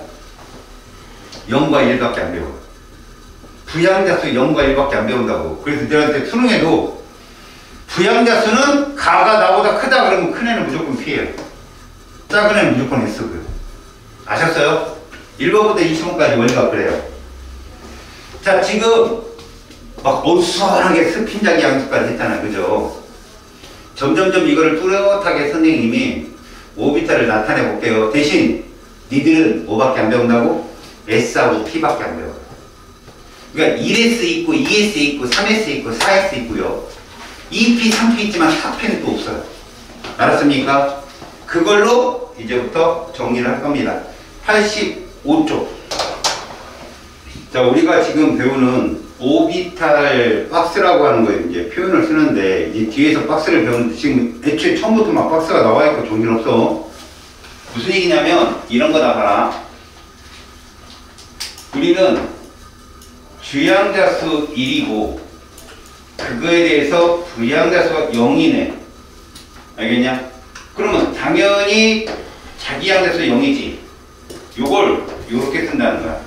0과 1밖에 안 배워. 부양자수 0과 1밖에 안 배운다고. 그래서 너한테 수능에도 부양자수는 가가 나보다 크다 그러면 큰 애는 무조건 P예요. 작은 애는 무조건 S고요. 아셨어요? 1번부터 20번까지 원리가 그래요. 자, 지금 막 어수선하게 스핀자기 양수까지 했잖아요. 그죠? 점점점 이거를 뚜렷하게 선생님이 오비탈을 나타내 볼게요. 대신 니들은 뭐밖에 안 배운다고? S하고 P밖에 안 배워요. 그러니까 1S 있고 2S 있고 3S 있고 4S 있고요. 2P, 3P 있지만 4P는 또 없어요. 알았습니까? 그걸로 이제부터 정리를 할 겁니다. 85쪽. 자, 우리가 지금 배우는 오비탈 박스라고 하는 거예요. 이제 표현을 쓰는데, 이제 뒤에서 박스를 배우는데, 지금 애초에 처음부터 막 박스가 나와 있고 종이는 없어. 무슨 얘기냐면, 이런 거다 봐라. 우리는 주양자수 1이고, 그거에 대해서 부양자수가 0이네. 알겠냐? 그러면 당연히 자기 양자수 0이지. 요걸 요렇게 쓴다는 거야.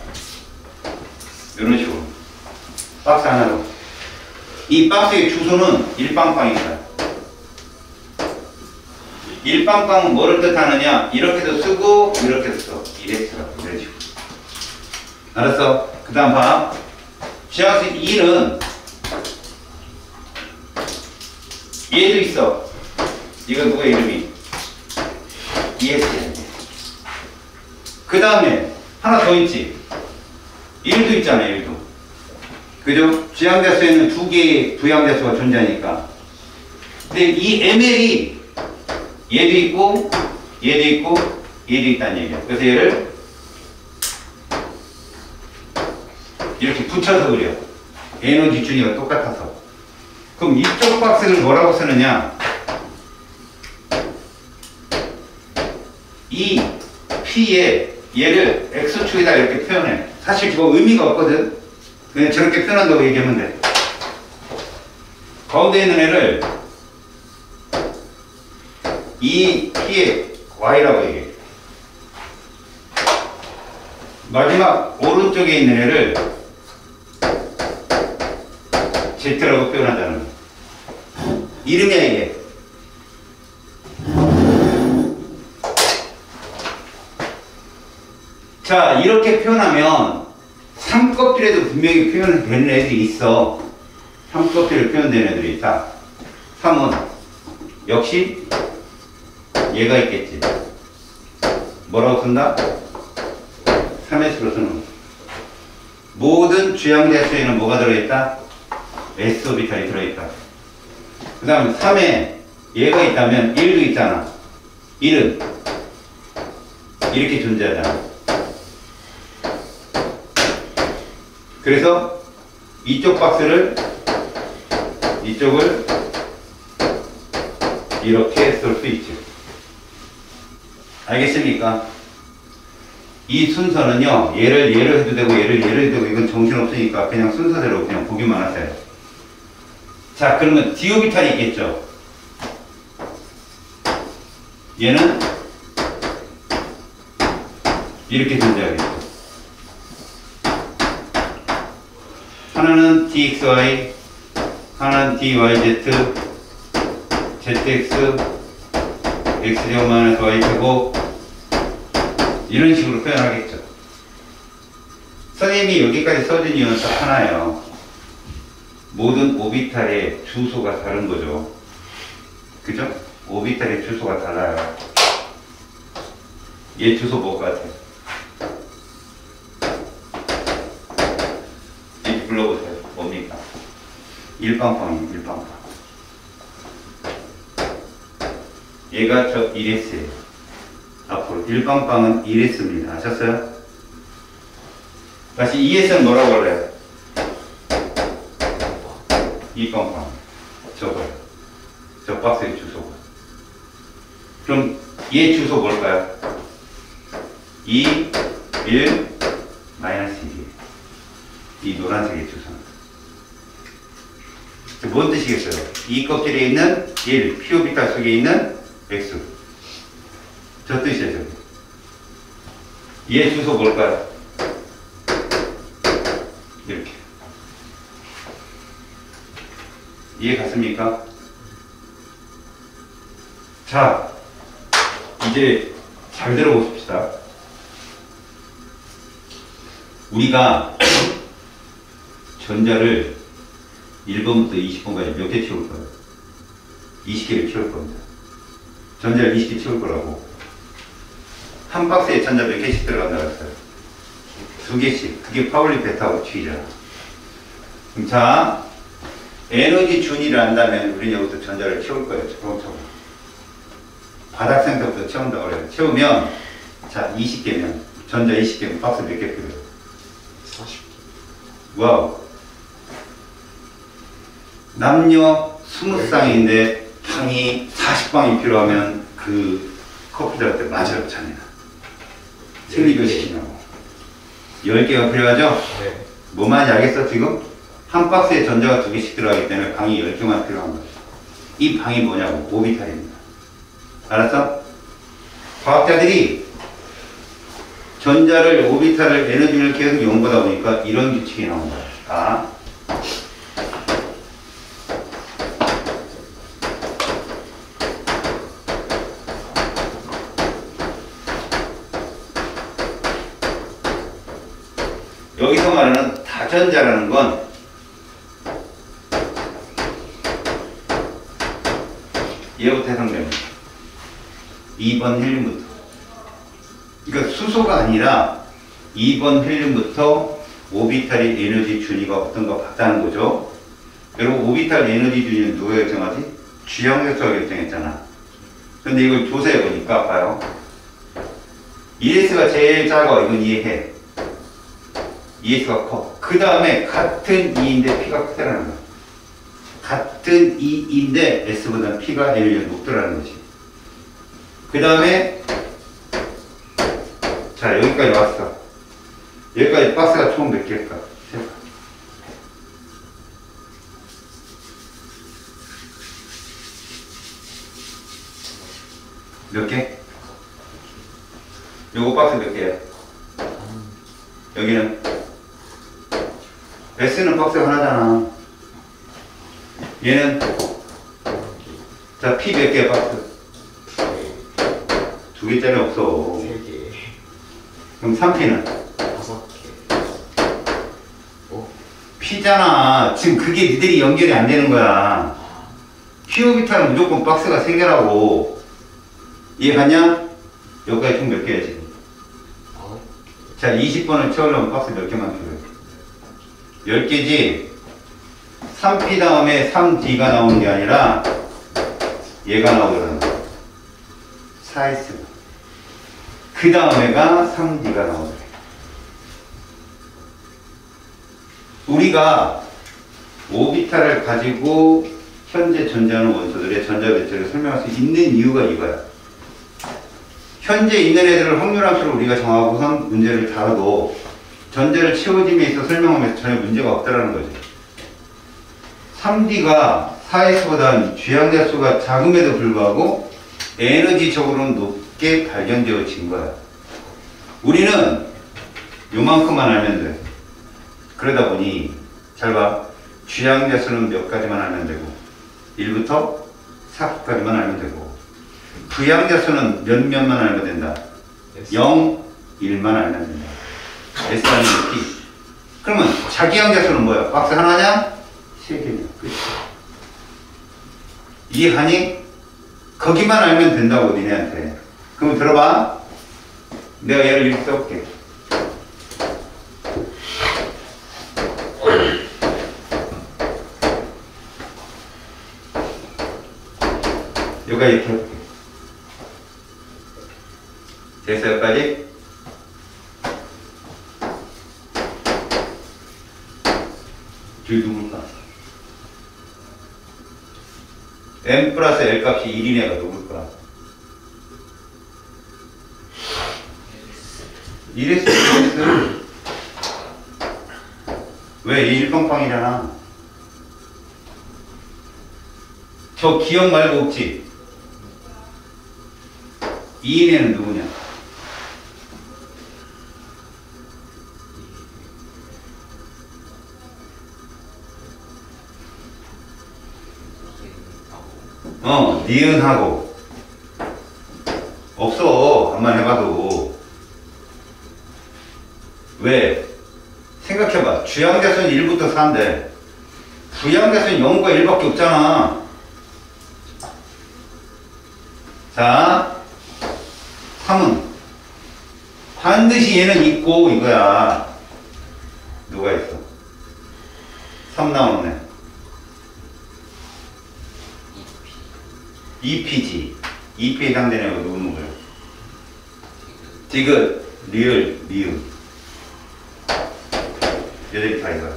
이런 식으로. 박스 하나로. 이 박스의 주소는 일빵빵이다. 일빵빵은 뭐를 뜻하느냐? 이렇게도 쓰고 이렇게도 써. 이랬어. 이런 식으로. 알았어? 그 다음 봐. 주양수 2는 얘도 있어. 이건 누구의 이름이? ES야. 그 다음에 하나 더 있지. 1도 있잖아요. 1도. 그죠? 주양자수에는 2개의 부양자수가 존재하니까. 근데 이 ML이 얘도 있고 얘도 있고 얘도 있다는 얘기야. 그래서 얘를 이렇게 붙여서 그려. 에너지 준위가 똑같아서. 그럼 이쪽 박스를 뭐라고 쓰느냐? 이 P에 얘를 X축에다 이렇게 표현해. 사실 그거 의미가 없거든. 그냥 저렇게 표현한다고 얘기하면 돼. 가운데 있는 애를 이 P에 Y라고 얘기해. 마지막 오른쪽에 있는 애를 Z라고 표현한다는 거야. 이름이야 이게. 자, 이렇게 표현하면 삼껍질에도 분명히 표현되는 애들이 있어. 삼껍질에 표현되는 애들이 있다. 3은 역시 얘가 있겠지. 뭐라고 쓴다? 3S로 쓰는 거. 모든 주양자수에는 뭐가 들어있다? S 오비탈이 들어있다. 그 다음에 3에 얘가 있다면 1도 있잖아. 1은 이렇게 존재하잖아. 그래서 이쪽 박스를 이쪽을 이렇게 쓸 수 있죠. 알겠습니까? 이 순서는요, 얘를 해도 되고 얘를 해도 되고 이건 정신없으니까 그냥 순서대로 그냥 보기만 하세요. 자, 그러면 디오비탈이 있겠죠. 얘는 이렇게 존재하겠죠. 하나는 dxy, 하나는 dyz, zx, x제곱 y제곱 이런 식으로 표현하겠죠. 선생님이 여기까지 써준 이유는 딱 하나예요. 모든 오비탈의 주소가 다른 거죠. 그죠? 오비탈의 주소가 달라요. 얘 주소 뭐 같아? 이렇게 불러보세요. 뭡니까? 일방방이에요. 일방방. 얘가 저 1S예요. 앞으로 일방방은 1S입니다. 아셨어요? 다시 2S는 뭐라고 할래요? 이방방. 저거요. 저 박스의 주소가. 그럼 얘 주소 뭘까요? 2, 1, 마이너스 1이에요. 이 노란색의 주소는. 뭔 뜻이겠어요? 이 껍질에 있는 1, 피오비탈 속에 있는 X. 저 뜻이에요, 저기. 얘 주소 뭘까요? 이렇게. 이해 갔습니까? 자, 이제 잘 들어보십시다. 우리가 전자를 1번부터 20번까지 몇 개 채울 거예요? 20개를 채울 겁니다. 전자를 20개 채울 거라고. 한 박스에 전자 몇 개씩 들어간다고 했어요? 2개씩. 그게 파울리 베타하고 G잖아. 그럼 자, 에너지 준위를 안다면 우리는 여기서 전자를 채울 거예요. 조금조금. 바닥 상태부터 채운다고 그래요. 채우면, 자, 20개면, 전자 20개면 박스 몇 개 필요해요? 40개. 와우. 남녀 20쌍인데 방이 40방이 필요하면 그 커플들한테 맞아요, 자네는. 생리교 시키냐고. 10개가 필요하죠? 네. 뭐 말인지 알겠어, 지금? 한 박스에 전자가 2개씩 들어가기 때문에 방이 10개만 필요한 거예요. 이 방이 뭐냐고? 오비탈입니다. 알았어? 과학자들이 전자를, 오비탈을, 에너지를 계속 연구하다 보니까 이런 규칙이 나온 거야. 아. 여기서 말하는 다전자라는 건 얘부터 해석됩니다. 2번 헬륨부터. 그러니까 수소가 아니라 2번 헬륨부터 오비탈의 에너지 준위가 어떤가 봤다는 거죠. 여러분, 오비탈 에너지 준위는 누가 결정하지? 주양력소가 결정했잖아. 근데 이걸 조사해 보니까 봐요. ES가 제일 작아. 이건 이해해. ES가 커. 그 다음에 같은 E인데 P가 크다라는 거야. 같은 E인데 S보다 P가 에너지가 높더라는 거지. 그 다음에 자, 여기까지 왔어. 여기까지 박스가 총 몇 개일까? 세봐. 몇 개? 요거 박스 몇 개야? 여기는? S는 박스가 하나잖아. 얘는? 자, P 몇 개야, 박스? 2개짜리 없어. 3개. 그럼 3P는? 5개. P잖아. 지금 그게 니들이 연결이 안 되는 거야. P오비탈은 무조건 박스가 3개라고. 이해가냐? 여기까지 총 몇 개야, 지금? 자, 20번을 채우려면 박스 몇 개만 필요해? 10개지? 3P 다음에 3D가 나오는 게 아니라 얘가 나오더라는 거야. 4S. 그 다음에가 3D가 나오더래. 우리가 오비탈을 가지고 현재 존재하는 원소들의 전자 배치를 설명할 수 있는 이유가 이거야. 현재 있는 애들을 확률함수로 우리가 정하고선 문제를 다뤄도 전자를 채워짐에 있어 설명하면서 전혀 문제가 없다라는 거지. 3D가 4S보다 주양자 수가 작음에도 불구하고 에너지적으로는 높게 발견되어진 거야. 우리는 요만큼만 알면 돼. 그러다 보니 잘 봐. 주양자수는 몇 가지만 알면 되고 1부터 4까지만 알면 되고 부양자수는 몇몇만 알면 된다. 0, 1만 알면 된다. S 아니면 P. 그러면 자기양자수는 뭐야? 박스 하나냐? 3개냐? 그치? 이해하니? 거기만 알면 된다고 니네한테. 그럼 들어봐. 내가 얘를 이렇게 써볼게. 여기가 이렇게 해볼게. 됐어 여기까지? 뒤 누굴까? m 플러스 l 값이 1인 애가 누굴까? 1S 왜? 1빵빵이잖아. 저 기억 말고 없지? 2인 애는 누구냐? 니은하고 없어. 한번 해봐도. 왜? 생각해봐. 주양자수는 1부터 4인데 부양자수는 0과 1밖에 없잖아. 자, 3은 반드시 얘는 있고 이거야. 누가 있어? 3 나오는 애. EPG. EP에 해당되는 애가 누구 누구야? 디귿, 리을, 미음. 얘들이 다 이거야.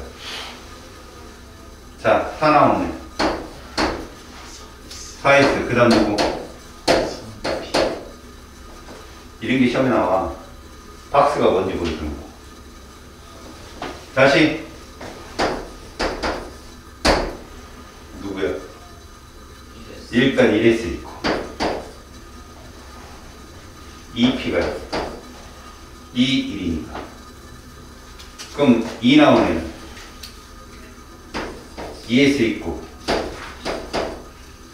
자, 4 나오는 애. 4S. 그 다음 누구? 이런 게 시험에 나와. 박스가 뭔지 모르는 거. 다시. 누구야? 1까지 1S 있고 2P가 있고 2, 1이니까 그럼 2 나오는 애는 2S 있고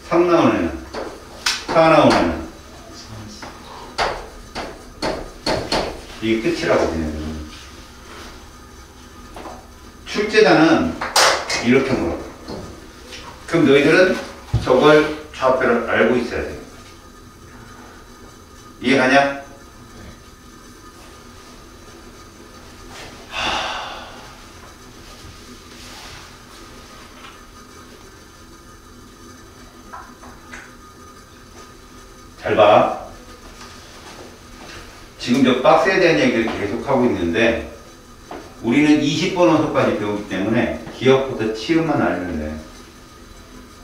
3 나오는 애는 4 나오는 애는 이게 끝이라고 보면 출제자는 이렇게 물어. 그럼 너희들은 저걸 좌표를 알고 있어야 돼. 이해가냐? 잘 봐. 지금 저 박스에 대한 얘기를 계속 하고 있는데 우리는 20번호서까지 배우기 때문에 기억부터 치음만 알면 돼.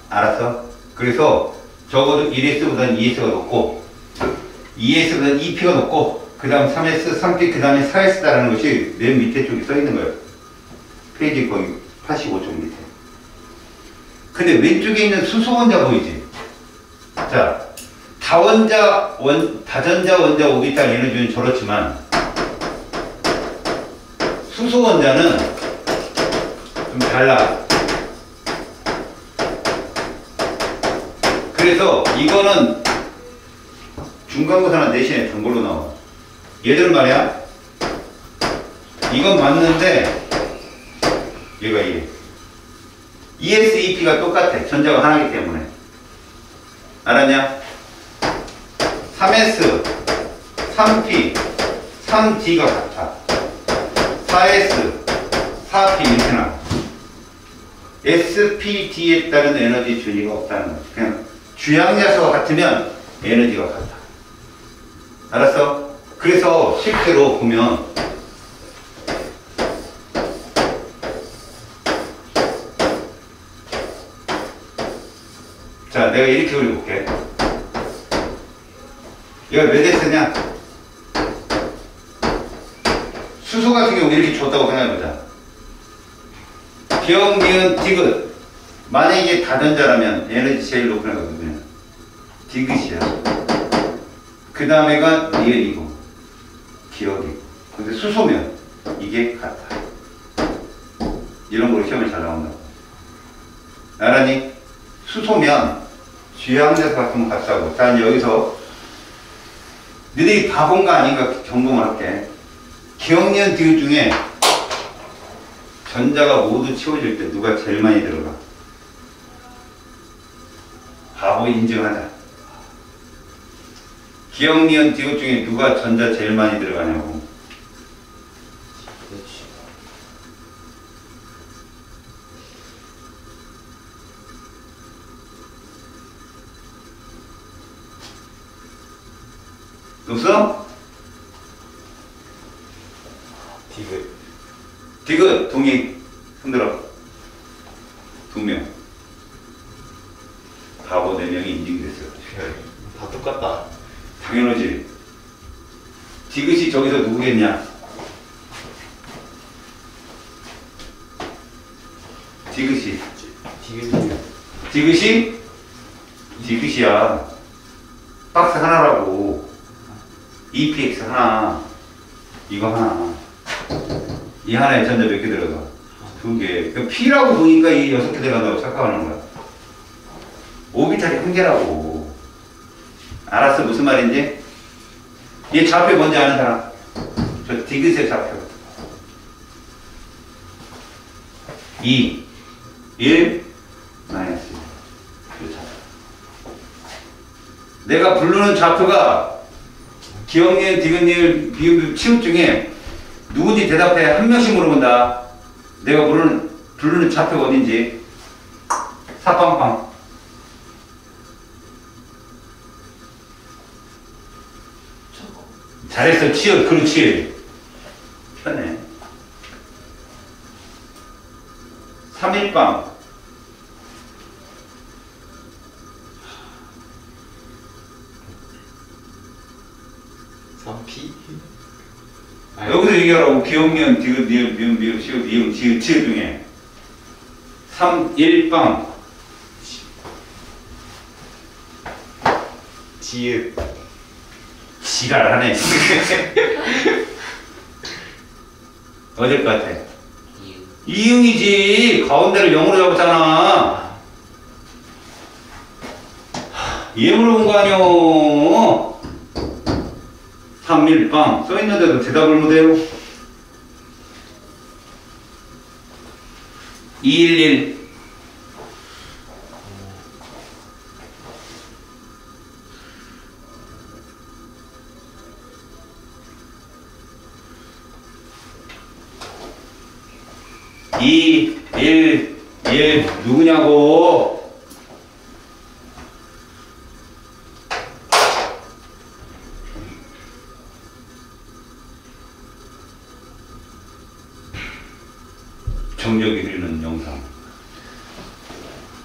알았어? 그래서 적어도 1S보다는 2S가 높고 2S보다는 2P가 높고 그 다음 3S, 3P, 그 다음에 4S다라는 것이 맨 밑에 쪽에 써 있는 거예요. 페이지 거의 85쪽 밑에. 근데 왼쪽에 있는 수소원자 보이지? 자, 다전자 원자 오비탈 에너지는 저렇지만 수소원자는 좀 달라. 그래서 이거는 중간고사나 내신에 단골로 나와. 얘들은 말이야. 이건 맞는데 얘가 이게 ES, EP가 똑같아. 전자가 하나이기 때문에. 알았냐? 3S, 3P, 3D가 같아. 4S, 4P 이렇게 나와. SPD에 따른 에너지 준위가 없다는 거야. 그냥 주양자수가 같으면 에너지가 같아. 알았어? 그래서 실제로 보면 자, 내가 이렇게 그려볼게. 얘가 몇 S냐? 수소 같은 경우 이렇게 줬다고 생각해보자. 기억, 니은, 디귿. 만약에 이게 다전자라면 에너지 제일 높은 애가 누구냐? 디귿이야. 그 다음에가 니은이고 기억이고 근데 수소면 이게 같아. 이런 거로 시험에 잘 나온다고. 알았니? 수소면 주요항자수 같으면 같다고. 자, 이제 여기서 너희들이 바본가 아닌가 점검을 할게. 기억년 디귿 중에 전자가 모두 치워질 때 누가 제일 많이 들어가? 바보 인증하자. 기억니은 디귿 중에 누가 전자 제일 많이 들어가냐고. 없어? 디귿. 디귿 동의 흔들어. 2명. 바보 4명이 인증됐어. 다 똑같다. 당연하지. 디귿이 저기서 누구겠냐? 디귿이. 디귿이? 디귿이야. 박스 하나라고. EPX 하나. 이거 하나. 이 하나에 전자 몇 개 들어가? 2개. 그 P라고 보니까 이 6개 들어간다고 착각하는 거야. 오비탈이 1개라고. 알았어? 무슨 말인지? 얘 좌표 뭔지 아는 사람? 저 디귿의 좌표. 2, 1, 마이너스 1. 그 좌표. 내가 부르는 좌표가 기억니은, 디귿니은, 비읍, 치읓 중에 누군지 대답해. 한 명씩 물어본다. 내가 부르는 좌표가 어딘지. 사빵빵. 잘했어. 치읓. 그렇지. 편해. 3일빵. 여기서 얘기하라고. 기억년, 디귿, 니은, 미음, 미음, 시읒, 이응, 지읒, 치읒 중에 3, 1빵. 지읒. 지랄하네. 어딜 것 같아? 이응이지. 가운데를 0으로 잡았잖아. 얘 물어본 거 아니오. 3일빵 써있는데도 대답을 못해요. 211. 이, 1, 1 누구냐고. 정적이 흐르는 영상.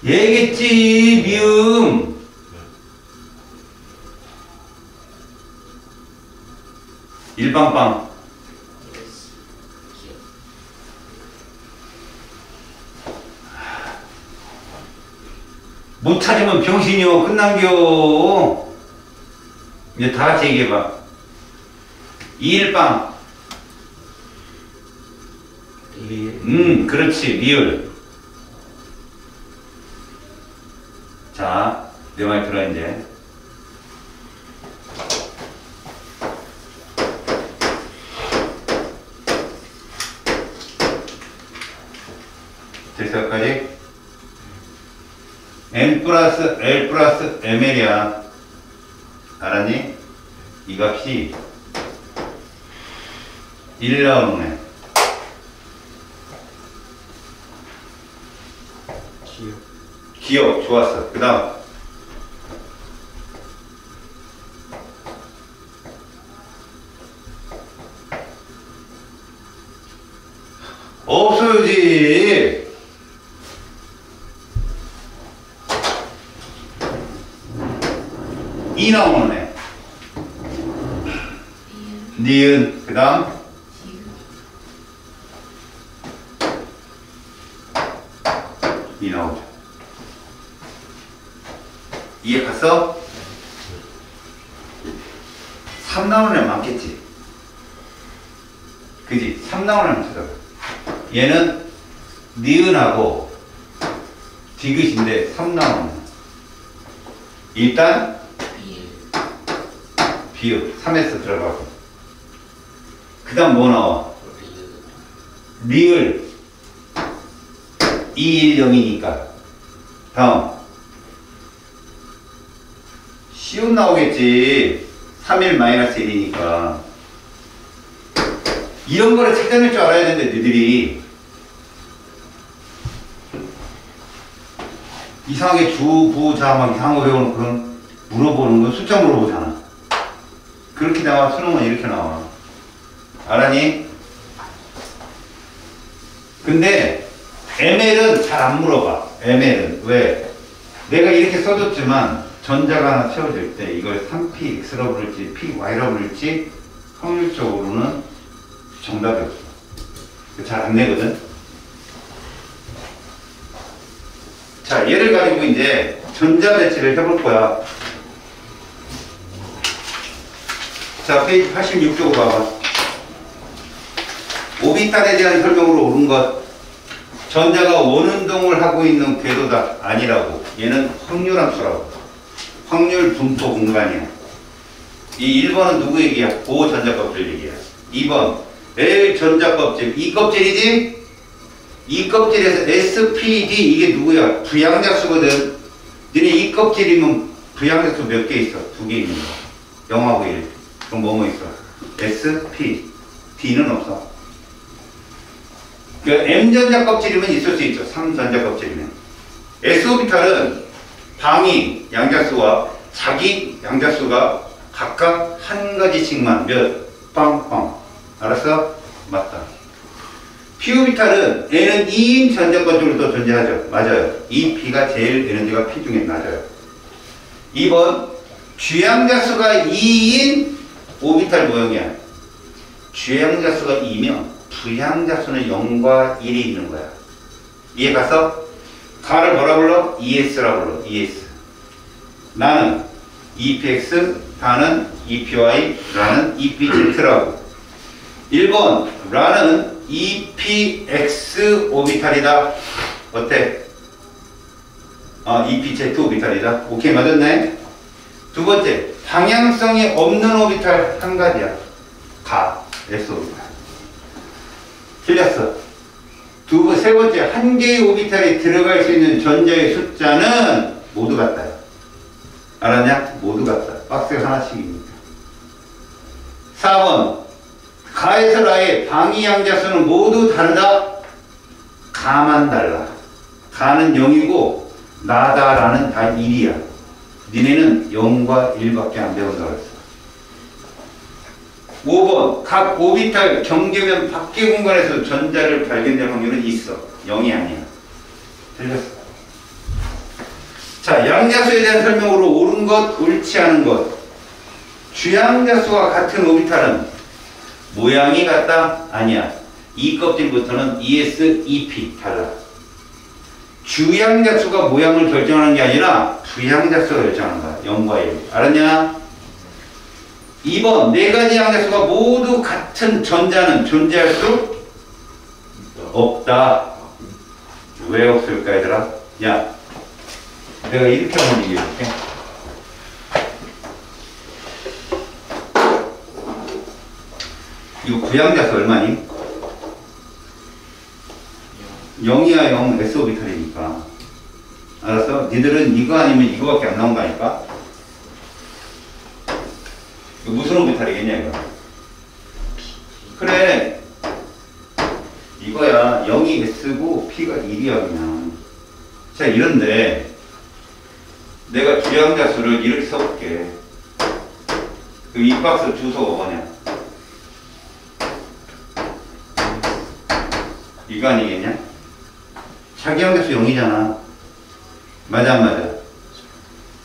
얘겠지. 미음. 일빵빵. 못 찾으면 병신이요. 끝난겨. 이제 다 같이 얘기해봐. 이일빵. 그렇지. 리을. 자, 내 말 들어 이제. 됐어, 여기까지? n 플러스 l 플러스 ml이야. 알았니? 이 값이 1 나오네. 기억. 좋았어. 그 다음 없어야지. 이 나오는 애. 니은. 그 다음 이 나오죠. 이해 갔어? 3 나오는 애 많겠지. 그지? 3나오는 쳐다봐. 얘는 니은하고 디귿인데 3나오는. 일단 비읍 3에서 들어가고. 그 다음 뭐 나와? 리을 210이니까 다음 시옷 나오겠지. 31-1이니까 이런 거를 찾아낼 줄 알아야 되는데 너희들이 이상하게 주, 부, 자 막 이상한 거 외우는 그런 물어보는 거 숫자 물어보잖아. 그렇게 나와. 수능은 이렇게 나와. 알았니? 근데 ML은 잘 안 물어봐. ML은 왜? 내가 이렇게 써줬지만 전자가 하나 채워질 때 이걸 3px라고 부를지 py라고 부를지 확률적으로는 정답이 없어. 잘 안 내거든. 자, 얘를 가지고 이제 전자 배치를 해볼 거야. 자, 페이지 86쪽 봐봐. 오비탈에 대한 설명으로 옳은 것. 전자가 원운동을 하고 있는 궤도다. 아니라고. 얘는 확률함수라고. 확률 분포 공간이야. 이 1번은 누구 얘기야? 고전자껍질 얘기야. 2번 L 전자껍질. 이 껍질이지? 이 껍질에서 SPD 이게 누구야? 부양자수거든. 너네 이 껍질이면 부양자수 몇 개 있어? 2개 있는 거. 0하고 1. 그럼 뭐뭐 있어? SP. D는 없어. 그 M전자 껍질이면 있을 수 있죠. 3전자 껍질이면. S오비탈은 방위 양자수와 자기 양자수가 각각 한 가지씩만 몇? 빵빵. 알았어? 맞다. P오비탈은 N은 2인 전자 껍질로 또 존재하죠. 맞아요. 이 P가 제일 에너지가 P 중에 낮아요. 2번 주양자수가 2인 오비탈 모형이야. 주양자수가 2면 부양자수는 0과 1이 있는 거야. 이해 갔어? 가를 뭐라 불러? ES라 불러. ES. 나는 EPX, 다는 EPY, 라는 EPZ라고. 1번 라는 EPX 오비탈이다. 어때? EPZ 오비탈이다. 오케이, 맞았네? 두 번째, 방향성이 없는 오비탈 한 가지야. 가, S 오비탈. 틀렸어. 세 번째, 한 개의 오비탈에 들어갈 수 있는 전자의 숫자는 모두 같다요. 알았냐? 모두 같다. 박스가 하나씩이니까. 4번, 가에서 라의 방위 양자수는 모두 다르다. 가만 달라. 가는 0이고 나다라는 다 1이야. 니네는 0과 1밖에 안 배운다고 했어. 5번, 각 오비탈 경계면 밖의 공간에서 전자를 발견될 확률은 있어. 0이 아니야. 틀렸어. 자, 양자수에 대한 설명으로 옳은 것, 옳지 않은 것. 주양자수와 같은 오비탈은 모양이 같다? 아니야. 이 껍질부터는 ES, EP 달라. 주양자수가 모양을 결정하는 게 아니라 부양자수가 결정하는 거야. 0과 1. 알았냐? 2번, 네 가지 양자수가 모두 같은 전자는 존재할 수 없다. 왜 없을까, 얘들아? 야, 내가 이렇게 한번 얘기해볼게. 이거 부양자수 얼마니? 0이야 0, S오비탈이니까. 알았어? 니들은 이거 아니면 이거밖에 안 나온 거 아닐까? 이거 무슨 오비탈이겠냐 이거? 그래, 이거야. 0이 S고 P가 1이야 그냥. 자, 이런데 내가 주양자수를 이렇게 써볼게. 이 박스 주소가 뭐냐? 이거 아니겠냐? 자기 양자수 0이잖아. 맞아 안 맞아?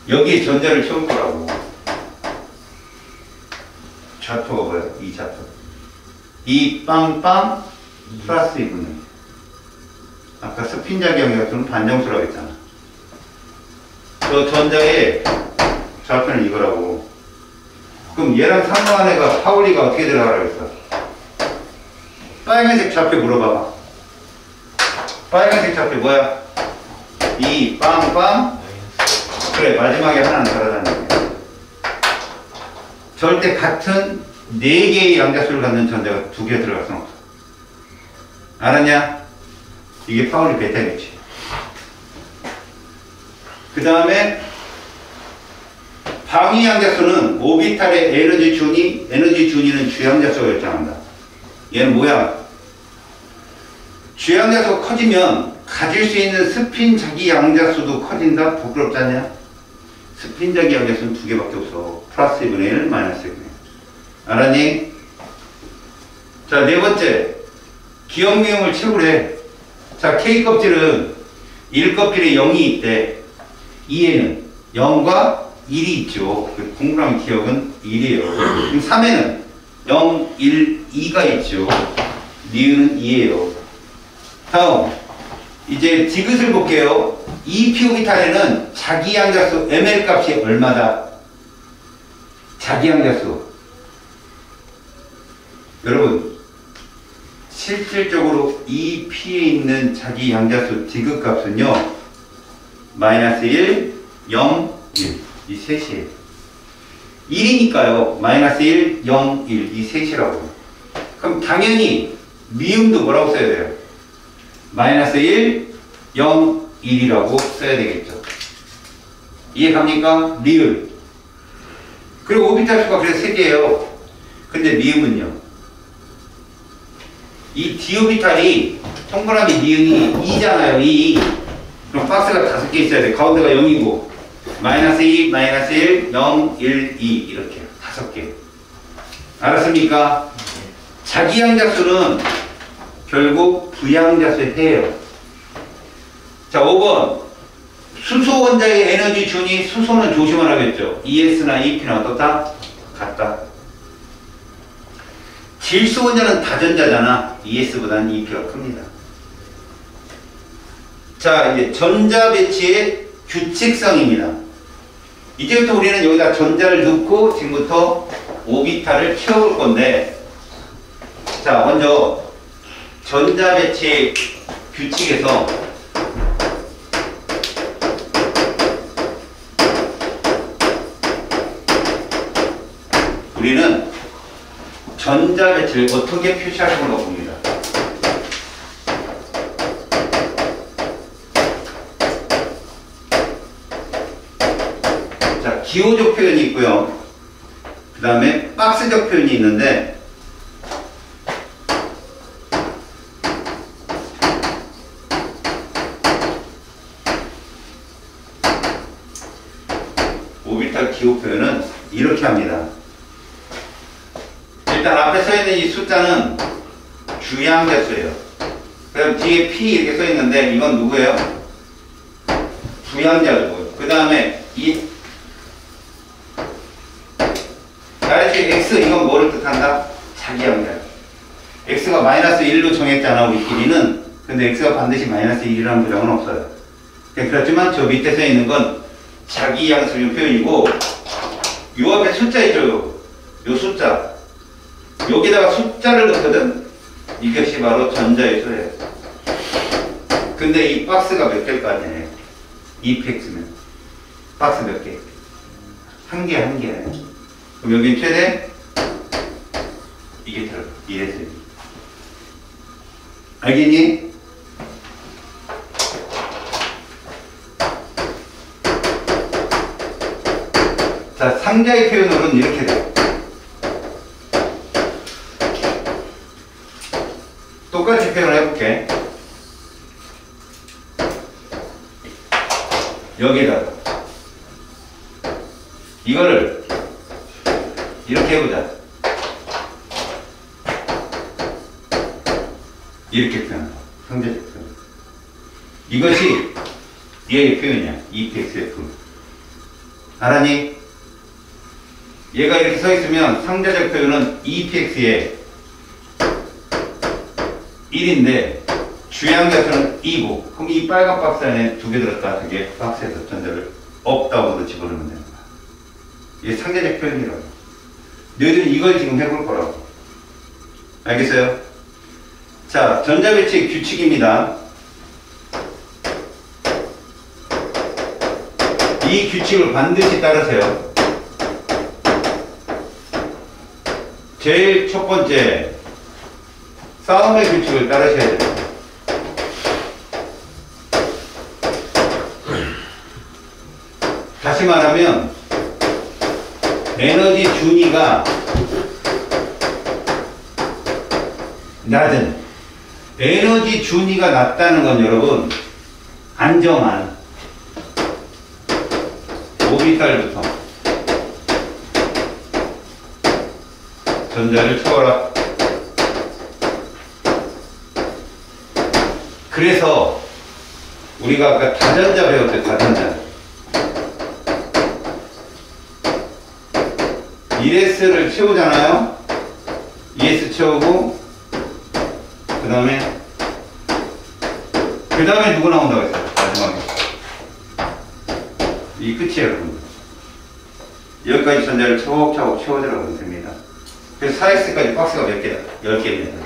여기에 전자를 채울 거라고. 좌표가 뭐야? 이 좌표. 이 빵빵 플러스 2분의 아까 스핀자기형 같은 반정수라고 했잖아. 저 전자의 좌표는 이거라고. 그럼 얘랑 상관한 애가 파울리가 어떻게 들어가라고 했어? 빨간색 좌표 물어봐봐. 빨간색 좌표 뭐야? 2 빵빵. 그래, 마지막에 하나는 달아다니는 거야. 절대 같은 4개의 양자수를 갖는 전자가 2개 들어갈 수는 없어. 알았냐? 이게 파울리 베타 개치. 그 다음에 방위 양자수는 오비탈의 에너지 준위는 주양자수가 결정한다. 얘는 뭐야? 주양자수가 커지면 가질 수 있는 스핀 자기 양자수도 커진다? 부끄럽지 않냐? 스핀 자기 양자수는 2개밖에 없어. 플러스 1분의 1, 마이너스 1분의 1. 알았니? 자, 네 번째. 기억미음을 채우래. 자, K 껍질은 1 껍질에 0이 있대. 2에는 0과 1이 있죠. 동그라미 기억은 1이에요. 그럼 3에는 0, 1, 2가 있죠. 니은은 2예요. 다음, 이제 디귿을 볼게요. 이 피오비탈에는 자기 양자수 ml 값이 얼마다? 자기 양자수. 여러분, 실질적으로 이 P에 있는 자기 양자수 디귿 값은요, 마이너스 1, 0, 1. 이 셋이에요. 1이니까요. 마이너스 1, 0, 1. 이 셋이라고. 그럼 당연히 미음도 뭐라고 써야 돼요? 마이너스 1, 0, 1이라고 써야 되겠죠. 이해 갑니까? 리을. 그리고 오비탈 수가 그래서 3개예요. 근데 미음은요. 이 디오비탈이 동그라미 니은이 2잖아요. 2. 그럼 박스가 5개 있어야 돼. 가운데가 0이고 마이너스 2, 마이너스 1, 0, 1, 2 이렇게 5개. 알았습니까? 자기 양자수는 결국 부양자수에 해요. 자, 5번. 수소 원자의 에너지 준위, 수소는 조심하라겠죠. ES나 EP나 어떻다? 같다. 질소 원자는 다전자잖아. ES보다는 EP가 큽니다. 자, 이제 전자 배치의 규칙성입니다. 이제부터 우리는 여기다 전자를 넣고 지금부터 오비탈을 채울 건데, 자, 먼저 전자 배치의 규칙에서 우리는 전자 배치를 어떻게 표시할 건가 봅니다. 자, 기호적 표현이 있고요. 그 다음에 박스적 표현이 있는데, 오비탈 기호 표현은 이렇게 합니다. 일단 앞에 써있는 이 숫자는 주양자수예요. 그럼 뒤에 P 이렇게 써있는데 이건 누구예요? 부양자수고요. 그 다음에 이 아래쪽에 X 이건 뭐를 뜻한다? 자기양자수. X가 마이너스 1로 정했잖아 우리끼리는. 근데 X가 반드시 마이너스 1이라는 보장은 없어요. 그렇지만 저 밑에 써있는 건 자기양수의 표현이고, 요 앞에 숫자 있죠? 요 숫자. 여기다가 숫자를 넣거든? 이것이 바로 전자의 수예요. 근데 이 박스가 몇 개일 거 아니에요? 2px면. 박스 몇 개? 한 개, 한 개. 그럼 여기 최대? 이게 들어가. 이래서. 알겠니? 자, 상자의 표현으로는 이렇게 돼요. 똑같이 표현을 해볼게. 여기다가 이거를 이렇게 해보자. 이렇게 표현한다. 상대적 표현. 이것이 얘의 표현이야. EPXF. 알았니? 얘가 이렇게 서 있으면 상대적 표현은 EPX에 1인데 주양자수는 2고, 그럼 이 빨간 박스 안에 2개 들었다. 그게 박스에서 전자를 업다운으로 집어넣으면 되는 거야. 이게 상대적 표현이라고. 너희들은 이걸 지금 해볼 거라고. 알겠어요? 자, 전자배치의 규칙입니다. 이 규칙을 반드시 따르세요. 제일 첫 번째, 싸움의 규칙을 따르셔야 돼요. 다시 말하면 에너지 준위가 낮은, 에너지 준위가 낮다는 건 여러분 안정한 오비탈부터 전자를 채워라. 그래서 우리가 아까 다전자 배웠을 때 다전자 1S를 채우잖아요. 2S 채우고 그 다음에 누구 나온다고 했어요? 마지막에 이 끝이에요, 여러분. 여기까지 전자를 차곡차곡 채워들어가면 됩니다. 그래서 4X까지 박스가 몇 개다? 10개입니다.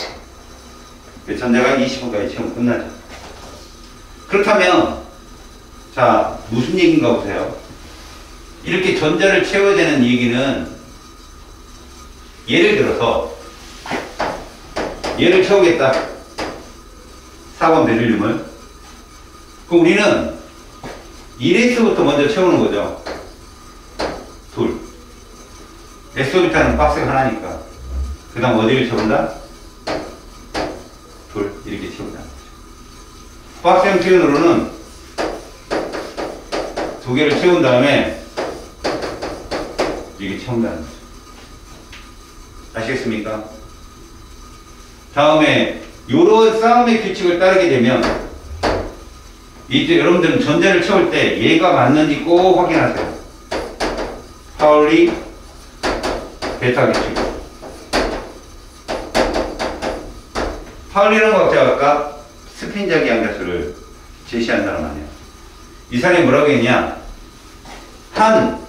전자가 20호까지 채우면 끝나죠. 그렇다면 자, 무슨 얘기인가 보세요. 이렇게 전자를 채워야 되는 얘기는, 예를 들어서 얘를 채우겠다. 4번 베릴륨을. 그럼 우리는 1S부터 먼저 채우는 거죠. 둘. S오비타는 박스가 하나니까. 그 다음 어디를 채운다? 둘. 이렇게 채운다. 박스 형태로는 두 개를 채운 다음에 이렇게 채운다는 거죠. 아시겠습니까? 다음에 요런 싸움의 규칙을 따르게 되면 이제 여러분들은 전자를 채울 때 얘가 맞는지 꼭 확인하세요. 파울리 베타 규칙. 파울리라는 거 제가 아까 스핀자기 양자수를 제시한 사람 아니에요. 이 사람이 뭐라고 했냐? 한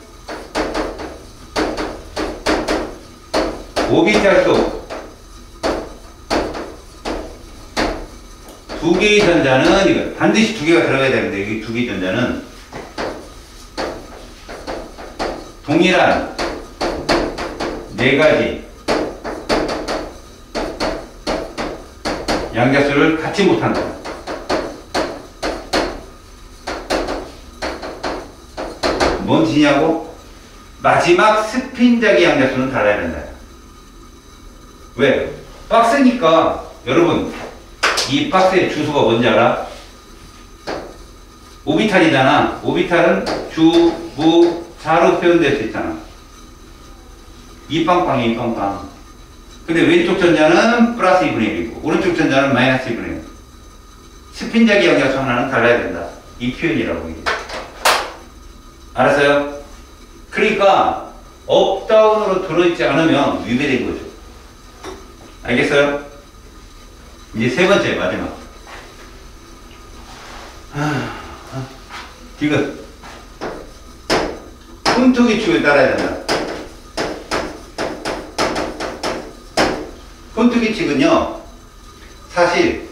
오비탈 속 두 개의 전자는, 이거 반드시 두 개가 들어가야 되는데, 이 두 개의 전자는 동일한 네 가지 양자수를 갖지 못한다. 뭔 뜻이냐고? 마지막 스핀자기 양자수는 달라야 된다. 왜? 박스니까. 여러분, 이 박스의 주소가 뭔지 알아? 오비탈이잖아. 오비탈은 주, 무, 자로 표현될 수 있잖아. 이 빵빵이 이 빵빵. 근데 왼쪽 전자는 플러스 2분의 1이고 오른쪽 전자는 마이너스 2분의 1. 스핀자기 양자수 하나는 달라야 된다. 이 표현이라고 이게. 알았어요? 그러니까 업다운으로 들어있지 않으면 위배된 거죠. 알겠어요? 이제 세 번째, 마지막. 이거 콘토 규칙을 따라야 된다. 콘토 규칙은요, 사실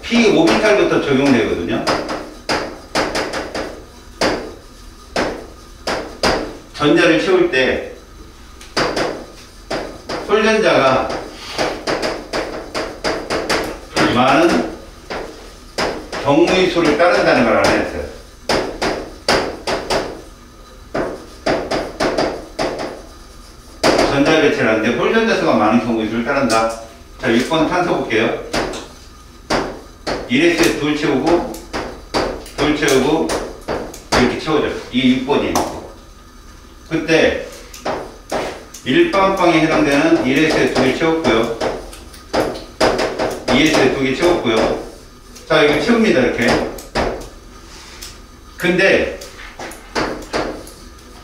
P5비탈부터 적용되거든요. 전자를 채울 때 솔전자가 많은 경우의 수를 따른다는 걸 알아냈어요. 전자 배치를 하는데 홀전자 수가 많은 경우의 수를 따른다. 자, 6번 탄소 볼게요. 1S에 둘 채우고 이렇게 채워져요. 이게 6번이에요. 그때 1빵빵에 해당되는 1S에 2개 채웠고요. 2S에 2개 채웠고요. 자, 이거 채웁니다, 이렇게. 근데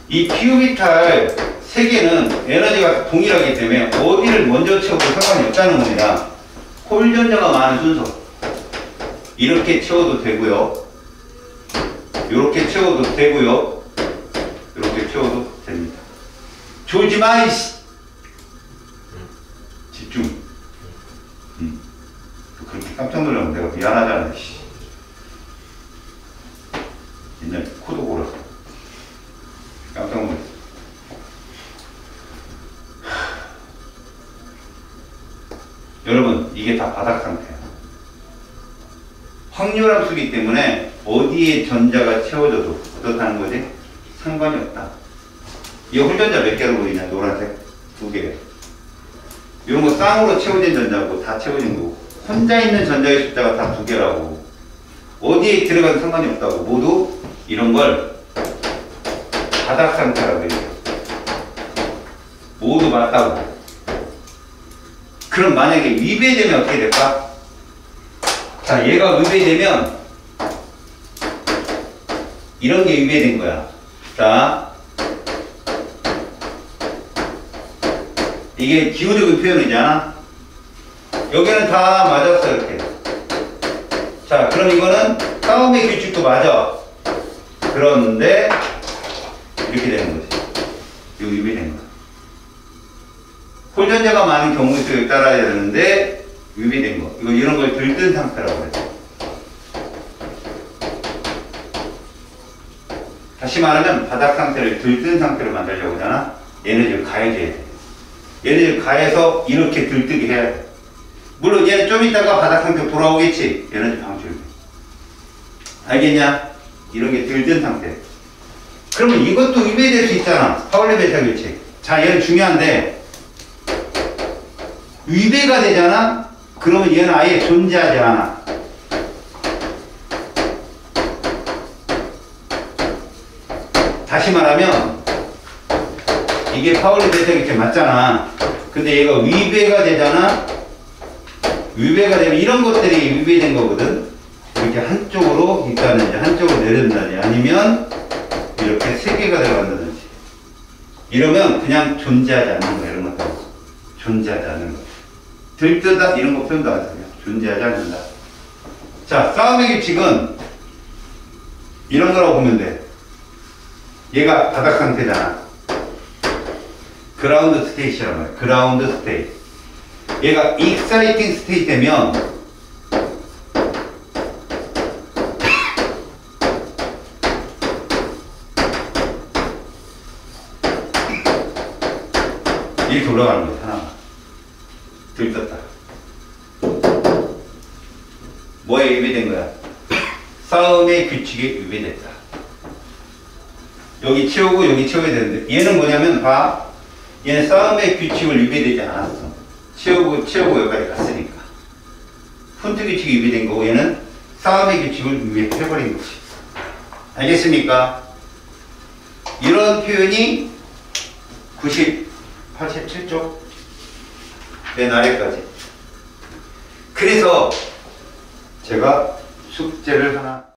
이 P오비탈 3개는 에너지가 동일하기 때문에 어디를 먼저 채워도 상관이 없다는 겁니다. 홀전자가 많은 순서. 이렇게 채워도 되고요. 이렇게 채워도 되고요. 이렇게 채워도 됩니다. 졸지 마, 이씨! 집중. 깜짝 놀라면 내가 미안하잖아. 씨. 옛날 코도 골았어. 깜짝 놀랐어. 여러분, 이게 다 바닥 상태야. 확률함수기 때문에 어디에 전자가 채워져도 어떻다는 거지? 상관이 없다. 이 홀전자 몇 개로 보이냐? 노란색 2개. 이런 거 쌍으로 채워진 전자고 다 채워진 거고, 혼자 있는 전자의 숫자가 다 2개라고. 어디에 들어가도 상관이 없다고. 모두 이런 걸 바닥 상태라고 해요. 모두 맞다고. 그럼 만약에 위배되면 어떻게 될까? 자, 얘가 위배되면 이런 게 위배된 거야. 자, 이게 기호적인 표현이잖아. 여기는 다 맞았어, 이렇게. 자, 그럼 이거는 싸움의 규칙도 맞아. 그런데 이렇게 되는 거지. 이거 위배된 거야. 홀전자가 많은 경우수에 따라야 되는데 위배된 거. 이거 이런 걸 들뜬 상태라고 그래. 다시 말하면 바닥 상태를 들뜬 상태로 만들려고 하잖아. 에너지를 가해줘야 돼. 얘네들 가해서 이렇게 들뜨게 해야 돼. 물론 얘는 좀 이따가 바닥 상태로 돌아오겠지. 에너지 방출. 알겠냐? 이런 게 들뜬 상태. 그러면 이것도 위배될 수 있잖아. 파울리 베타 규칙. 자, 얘는 중요한데 위배가 되잖아? 그러면 얘는 아예 존재하지 않아. 다시 말하면 이게 파울리 베타 규칙 맞잖아. 근데 얘가 위배가 되잖아? 위배가 되면 이런 것들이 위배된 거거든. 이렇게 한쪽으로 있다든지 한쪽으로 내린다든지 아니면 이렇게 3개가 들어간다든지 이러면 그냥 존재하지 않는 거야. 이런 것들 존재하지 않는 거. 들뜨다 이런 거 표현도 안 써요. 존재하지 않는다. 자, 싸움의 규칙은 이런 거라고 보면 돼. 얘가 바닥 상태잖아. 그라운드 스테이트란 말이야. 그라운드 스테이트. 얘가 익사이팅 스테이트 되면 이렇게 올라가는 거야. 하나가 들떴다. 뭐에 위배된 거야? 싸움의 규칙에 위배됐다. 여기 채우고 여기 채워야 되는데 얘는 뭐냐면 봐. 얘는 싸움의 규칙을 위배되지 않았어. 채우고 여기까지 갔으니까. 훈트 규칙이 위배된 거고 얘는 싸움의 규칙을 위배해버린 거지. 알겠습니까? 이런 표현이 87쪽 맨 아래까지. 그래서 제가 숙제를 하나